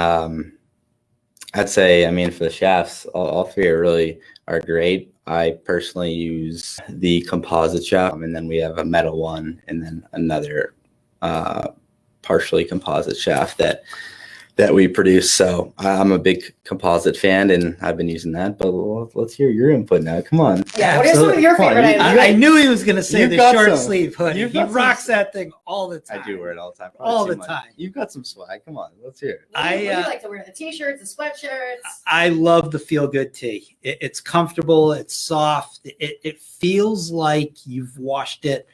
Speaker 2: I'd say, for the shafts, all three are great. I personally use the composite shaft, and then we have a metal one, and then another partially composite shaft that we produce. So I'm a big composite fan, and I've been using that. But let's hear your input now. Come on.
Speaker 1: Yeah, what are some of your favorite items?
Speaker 3: I knew he was going to say the short sleeve hoodie. He rocks that thing all the time.
Speaker 2: I do wear it all the time.
Speaker 3: All the time.
Speaker 2: You've got some swag. Come on, let's hear it.
Speaker 1: What do you like to wear? The t-shirts, the sweatshirts?
Speaker 3: I love the Feel Good tee. It's comfortable. It's soft. It feels like you've washed it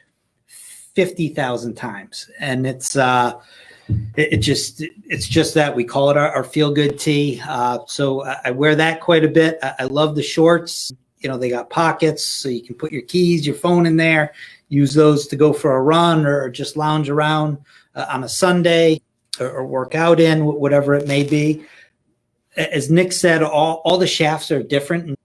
Speaker 3: 50,000 times, and it's just that we call it our Feel Good tee. So I wear that quite a bit. I love the shorts. They got pockets, so you can put your keys, your phone in there, use those to go for a run or just lounge around on a Sunday or work out in, whatever it may be. As Nick said, all the shafts are different and,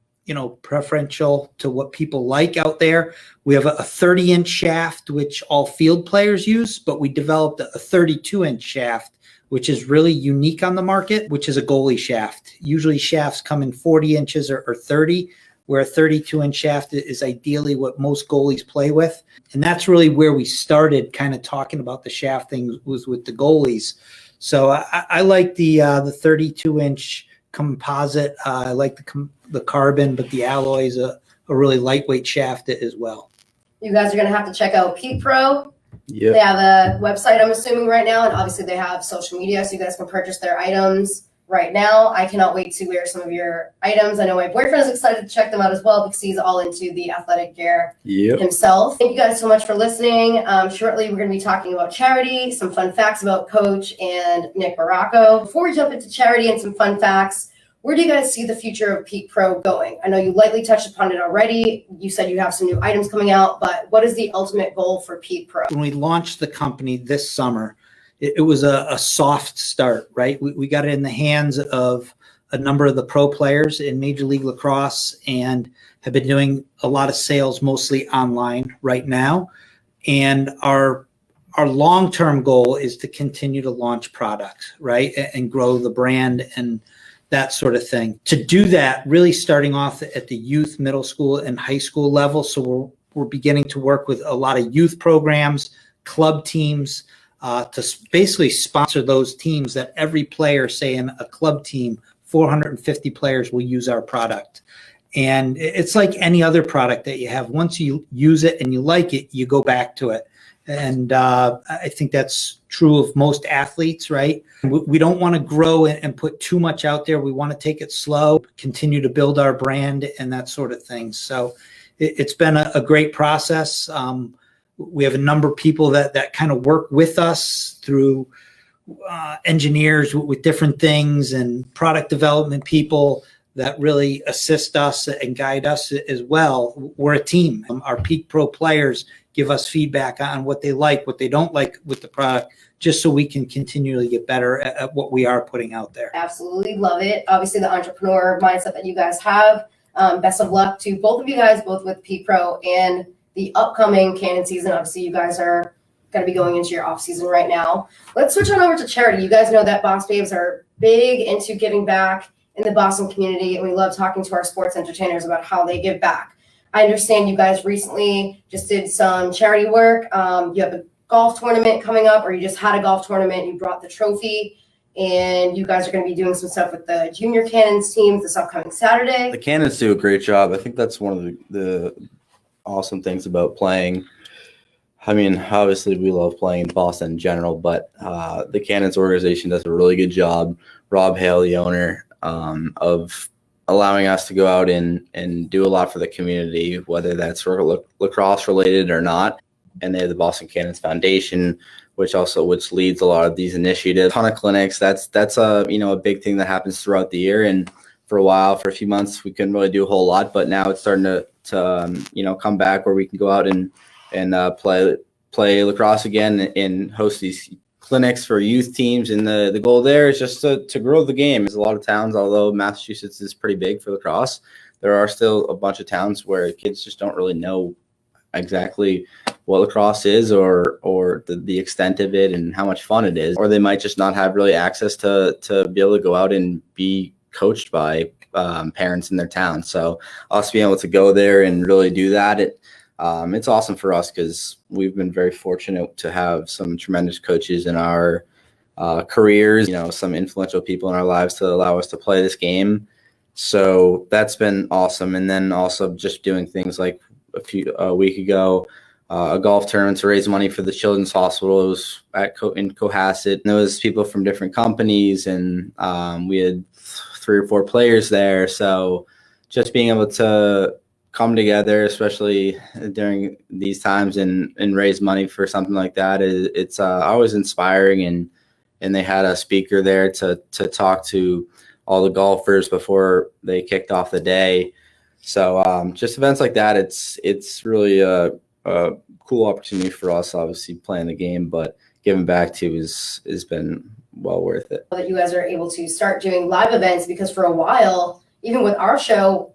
Speaker 3: preferential to what people like out there. We have a 30-inch shaft, which all field players use, but we developed a 32-inch shaft, which is really unique on the market, which is a goalie shaft. Usually shafts come in 40 inches or 30, where a 32-inch shaft is ideally what most goalies play with. And that's really where we started kind of talking about the shaft thing, was with the goalies. So I like the 32-inch composite. I like the carbon, but the alloy is a really lightweight shaft as well.
Speaker 1: You guys are going to have to check out Peak Pro.
Speaker 2: Yep.
Speaker 1: They have a website, I'm assuming, right now, and obviously they have social media, so you guys can purchase their items right now. I cannot wait to wear some of your items. I know my boyfriend is excited to check them out as well, because he's all into the athletic gear himself. Thank you guys so much for listening. Shortly, we're going to be talking about charity, some fun facts about Coach and Nick Marrocco. Before we jump into charity and some fun facts, where do you guys see the future of Peak Pro going? I know you lightly touched upon it already. You said you have some new items coming out, but what is the ultimate goal for Peak Pro?
Speaker 3: When we launched the company this summer, it was a soft start, right? We got it in the hands of a number of the pro players in Major League Lacrosse and have been doing a lot of sales, mostly online right now. And our long-term goal is to continue to launch products, right? And grow the brand and that sort of thing. To do that, really starting off at the youth, middle school, and high school level. So we're beginning to work with a lot of youth programs, club teams, to basically sponsor those teams that every player, say in a club team, 450 players will use our product. And it's like any other product that you have. Once you use it and you like it, you go back to it. And I think that's true of most athletes, right? We don't want to grow and put too much out there. We want to take it slow, continue to build our brand and that sort of thing. So it's been a great process. We have a number of people that kind of work with us through engineers with different things and product development people that really assist us and guide us as well. We're a team. Our Peak Pro players give us feedback on what they like, what they don't like with the product, just so we can continually get better at what we are putting out there.
Speaker 1: Absolutely love it. Obviously, the entrepreneur mindset that you guys have. Best of luck to both of you guys, both with Peak Pro and the upcoming Cannon season. Obviously, you guys are going to be going into your offseason right now. Let's switch on over to charity. You guys know that BosBabes are big into giving back in the Boston community, and we love talking to our sports entertainers about how they give back. I understand you guys recently just did some charity work. You have a golf tournament coming up, or you just had a golf tournament. You brought the trophy, and you guys are going to be doing some stuff with the junior Cannons teams this upcoming Saturday.
Speaker 2: The Cannons do a great job. I think that's one of the awesome things about playing. I mean, obviously we love playing in Boston in general, but the Cannons organization does a really good job. Rob Hale, the owner, of allowing us to go out and do a lot for the community, whether that's lacrosse related or not. and they have the Boston Cannons Foundation, which leads a lot of these initiatives. A ton of clinics. That's a a big thing that happens throughout the year. And for a few months, we couldn't really do a whole lot, but now it's starting to come back where we can go out and play lacrosse again and host these clinics for youth teams. And the goal there is just to grow the game. There's a lot of towns, although Massachusetts is pretty big for lacrosse, there are still a bunch of towns where kids just don't really know exactly what lacrosse is or the extent of it and how much fun it is, or they might just not have really access to be able to go out and be coached by parents in their town. So us being able to go there and really do that, it's awesome for us because we've been very fortunate to have some tremendous coaches in our careers, some influential people in our lives to allow us to play this game. So that's been awesome. And then also just doing things like a week ago, a golf tournament to raise money for the Children's Hospital. It was in Cohasset. And there was people from different companies, and we had 3 or 4 players there. So just being able to come together, especially during these times, and raise money for something like that, it's always inspiring. And they had a speaker there to talk to all the golfers before they kicked off the day. So just events like that, it's really a cool opportunity for us, obviously playing the game, but giving back to has been well worth it.
Speaker 1: That you guys are able to start doing live events, because for a while, even with our show,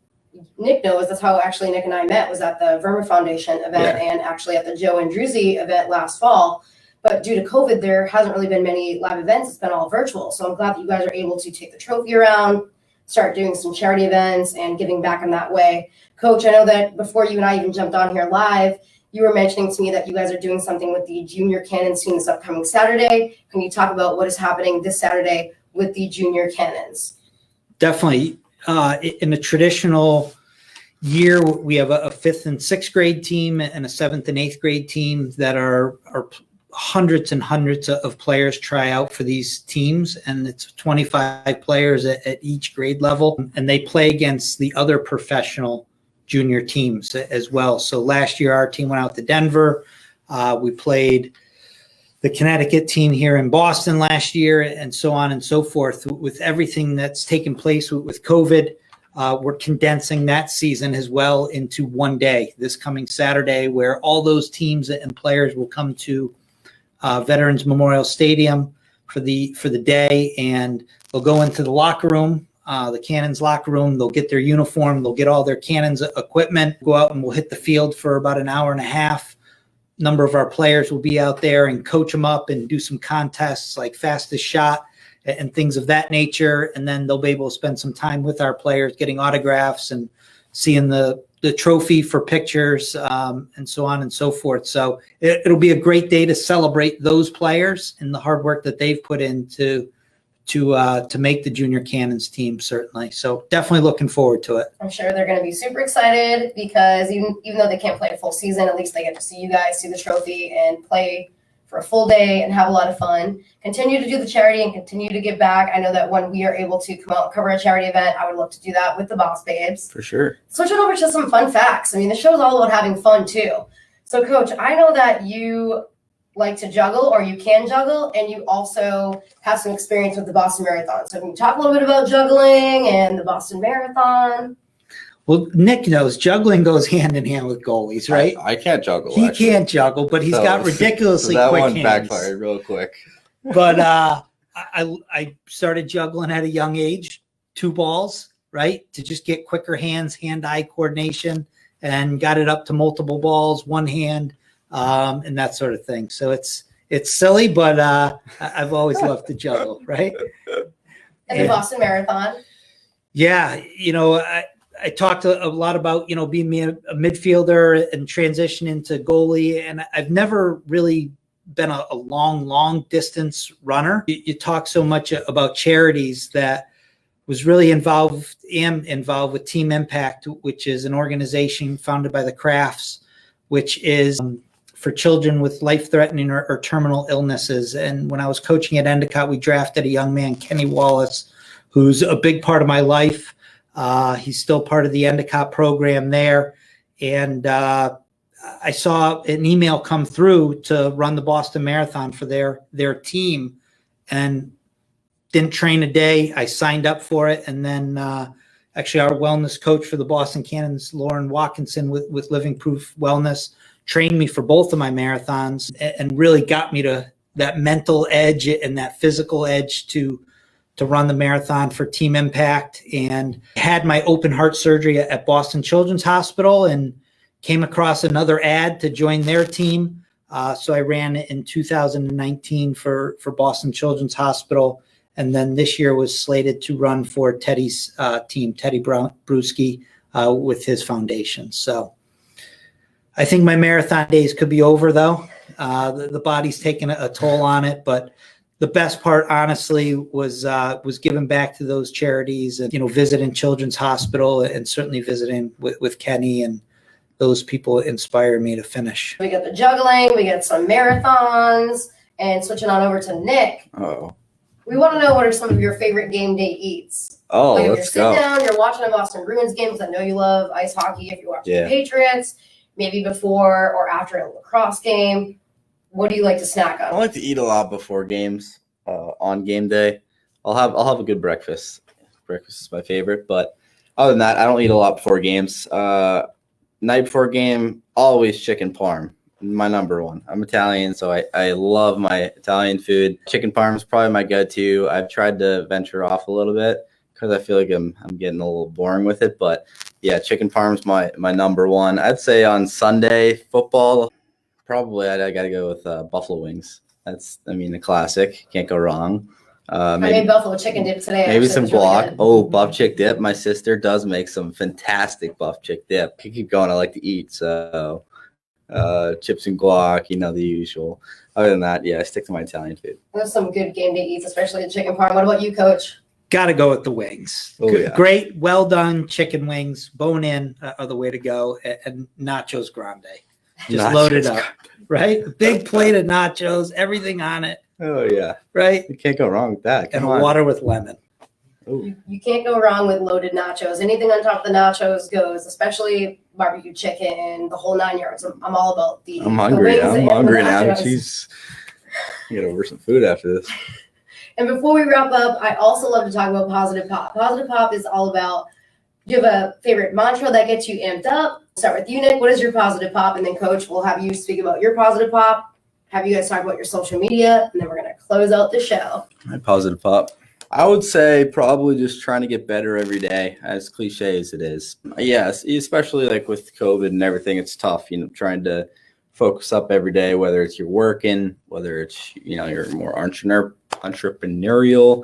Speaker 1: Nick knows that's how actually Nick and I met, was at the Verma Foundation event and actually at the Joe and Druzy event last fall. But due to COVID, there hasn't really been many live events. It's been all virtual. So I'm glad that you guys are able to take the trophy around, start doing some charity events and giving back in that way. Coach, I know that before you and I even jumped on here live, you were mentioning to me that you guys are doing something with the Junior Cannons team this upcoming Saturday. Can you talk about what is happening this Saturday with the Junior Cannons?
Speaker 3: Definitely. In a traditional year, we have a 5th and 6th grade team and a 7th and 8th grade team that are hundreds and hundreds of players try out for these teams, and it's 25 players at each grade level, and they play against the other professional junior teams as well. So last year our team went out to Denver. We played the Connecticut team here in Boston last year, and so on and so forth. With everything that's taken place with COVID, we're condensing that season as well into one day this coming Saturday, where all those teams and players will come to Veterans Memorial Stadium for the day, and they'll go into the locker room, the Cannons locker room. They'll get their uniform, they'll get all their Cannons equipment, go out, and we'll hit the field for about an hour and a half. Number of our players will be out there and coach them up and do some contests like fastest shot and things of that nature. And then they'll be able to spend some time with our players, getting autographs and seeing the trophy for pictures, and so on and so forth. So it'll be a great day to celebrate those players and the hard work that they've put into to make the Junior Cannons team, certainly. So definitely looking forward to it.
Speaker 1: I'm sure they're going to be super excited, because even though they can't play a full season, at least they get to see you guys, see the trophy, and play for a full day and have a lot of fun. Continue to do the charity and continue to give back. I know that when we are able to come out and cover a charity event, I would love to do that with the BosBabes.
Speaker 2: For sure.
Speaker 1: Switching over to some fun facts. I mean, the show is all about having fun too. So Coach, I know that you like to juggle, or you can juggle, and you also have some experience with the Boston Marathon. So can you talk a little bit about juggling and the Boston Marathon?
Speaker 3: Well, Nick knows juggling goes hand in hand with goalies, right?
Speaker 2: I can't juggle.
Speaker 3: He can't juggle, but he's got ridiculously
Speaker 2: that
Speaker 3: quick
Speaker 2: one
Speaker 3: hands.
Speaker 2: backfired real quick.
Speaker 3: But I started juggling at a young age, 2 balls, right? To just get quicker hands, hand-eye coordination, and got it up to multiple balls, one hand, and that sort of thing. So it's silly, but I've always loved to juggle, right?
Speaker 1: And the Boston Marathon.
Speaker 3: Yeah, I talked a lot about, being a midfielder and transition into goalie, and I've never really been a long distance runner. You talk so much about charities that was really involved with Team Impact, which is an organization founded by the Crafts, which is for children with life-threatening or terminal illnesses. And when I was coaching at Endicott, we drafted a young man, Kenny Wallace, who's a big part of my life. He's still part of the Endicott program there. And I saw an email come through to run the Boston Marathon for their team, and didn't train a day. I signed up for it, and then actually our wellness coach for the Boston Cannons, Lauren Watkinson with Living Proof Wellness, trained me for both of my marathons and really got me to that mental edge and that physical edge to run the marathon for Team Impact. And had my open heart surgery at Boston Children's Hospital and came across another ad to join their team. So I ran it in 2019 for Boston Children's Hospital. And then this year was slated to run for Teddy's team, Teddy Bruschi, with his foundation. So I think my marathon days could be over, though. The body's taking a toll on it, but the best part, honestly, was giving back to those charities and, visiting Children's Hospital and certainly visiting with Kenny, and those people inspired me to finish.
Speaker 1: We got the juggling, we got some marathons, and switching on over to Nick.
Speaker 2: Oh.
Speaker 1: We want to know, what are some of your favorite game day eats?
Speaker 2: Oh,
Speaker 1: like if you're
Speaker 2: let's
Speaker 1: sitting
Speaker 2: go.
Speaker 1: down, you're watching a Boston Bruins game, because I know you love ice hockey. If you're watching
Speaker 2: Yeah.
Speaker 1: the Patriots, maybe before or after a lacrosse game, what do you like to snack
Speaker 2: I
Speaker 1: on?
Speaker 2: like to eat a lot before games. On game day, I'll have a good breakfast. Breakfast is my favorite, but other than that, I don't eat a lot before games. Night before game, always chicken parm. My number one. I'm Italian, so I love my Italian food. Chicken parm is probably my go-to. I've tried to venture off a little bit because I feel like I'm getting a little boring with it. But yeah, chicken parm's my number one. I'd say on Sunday football, probably I got to go with buffalo wings. That's, a classic. Can't go wrong.
Speaker 1: I made buffalo chicken dip today.
Speaker 2: Maybe
Speaker 1: actually.
Speaker 2: some
Speaker 1: It was really
Speaker 2: guac.
Speaker 1: good.
Speaker 2: Oh, buff chick dip. My sister does make some fantastic buff chick dip. Can keep going. I like to eat, so chips and guac, the usual. Other than that, yeah, I stick to my Italian food.
Speaker 1: There's some good game day eats, especially the chicken parm. What about you, Coach?
Speaker 3: Got to go with the wings.
Speaker 2: Oh, yeah.
Speaker 3: Great, well done chicken wings, bone in are the way to go, and nachos grande. Just
Speaker 2: Nachos
Speaker 3: load it up, right? A big plate of nachos, everything on it,
Speaker 2: Oh yeah,
Speaker 3: right?
Speaker 2: you can't go wrong with that.
Speaker 3: And
Speaker 2: Come on.
Speaker 3: water with lemon.
Speaker 2: Ooh.
Speaker 1: You can't go wrong with loaded nachos. Anything on top of the nachos goes, especially barbecue chicken, the whole 9 yards. I'm all about the
Speaker 2: I'm
Speaker 1: the
Speaker 2: hungry.
Speaker 1: wings
Speaker 2: I'm
Speaker 1: and the
Speaker 2: hungry now.
Speaker 1: nachos.
Speaker 2: Jeez, get over some food after this.
Speaker 1: And before we wrap up, I also love to talk about Positive Pop. Positive Pop is all about, do you have a favorite mantra that gets you amped up? Start with you, Nick. What is your Positive Pop? And then, Coach, we'll have you speak about your Positive Pop, have you guys talk about your social media, and then we're going to close out the show.
Speaker 2: My positive pop. I would say probably just trying to get better every day, as cliche as it is. Yes, especially like with COVID and everything, it's tough, trying to focus up every day, whether it's you're working, whether it's, you're more entrepreneurial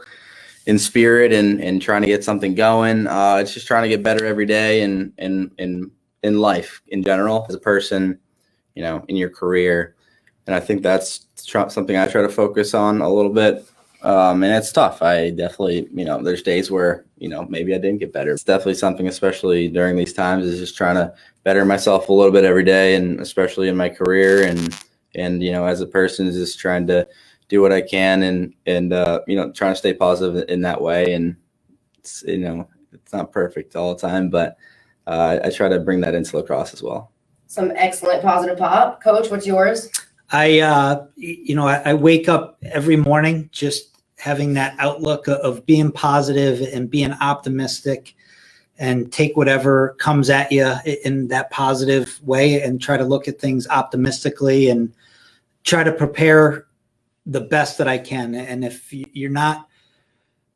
Speaker 2: in spirit and trying to get something going. It's just trying to get better every day and in life in general as a person, in your career. And I think that's something I try to focus on a little bit. And it's tough. I definitely, there's days where, maybe I didn't get better. It's definitely something, especially during these times, is just trying to better myself a little bit every day, and especially in my career and as a person, is just trying to do what I can and trying to stay positive in that way. And it's, it's not perfect all the time, but I try to bring that into lacrosse as well.
Speaker 1: Some excellent Positive Pop. Coach, what's yours?
Speaker 3: I wake up every morning just having that outlook of being positive and being optimistic, and take whatever comes at you in that positive way and try to look at things optimistically and try to prepare the best that I can. And if you're not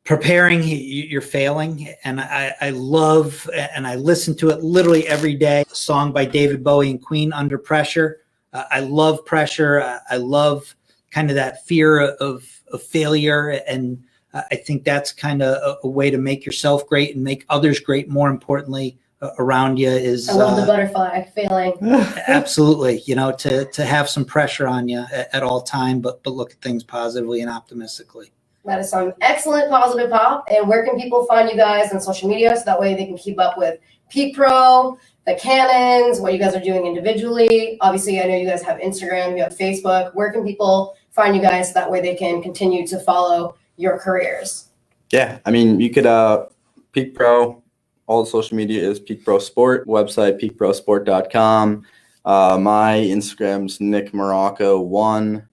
Speaker 3: preparing, you're failing. And I love, and I listen to it literally every day, a song by David Bowie and Queen, Under Pressure. I love pressure. I love kind of that fear of failure. And I think that's kind of a way to make yourself great and make others great. More importantly, around you is.
Speaker 1: I love the butterfly feeling.
Speaker 3: Absolutely. To have some pressure on you at all time, but look at things positively and optimistically.
Speaker 1: That is some excellent Positive Pop. And where can people find you guys on social media, so that way they can keep up with Peak Pro, the Cannons, what you guys are doing individually? Obviously, I know you guys have Instagram, you have Facebook. Where can people find you guys, so that way they can continue to follow your careers?
Speaker 2: Yeah, you could Peak Pro. All the social media is Peak Pro Sport. Website peakprosport.com. My Instagram's Nick Marrocco1,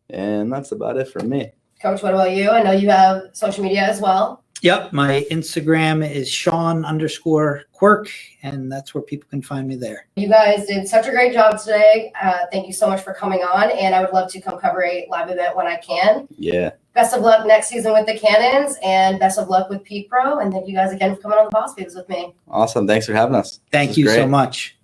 Speaker 2: and that's about it for me.
Speaker 1: Coach, what about you? I know you have social media as well.
Speaker 3: Yep, my Instagram is Sean_Quirk, and that's where people can find me there.
Speaker 1: You guys did such a great job today. Thank you so much for coming on, and I would love to come cover a live event when I can.
Speaker 2: Yeah.
Speaker 1: Best of luck next season with the Cannons, and best of luck with Peak Pro, and thank you guys again for coming on the BosBabes with me.
Speaker 2: Awesome. Thanks for having us.
Speaker 3: Thank you so much.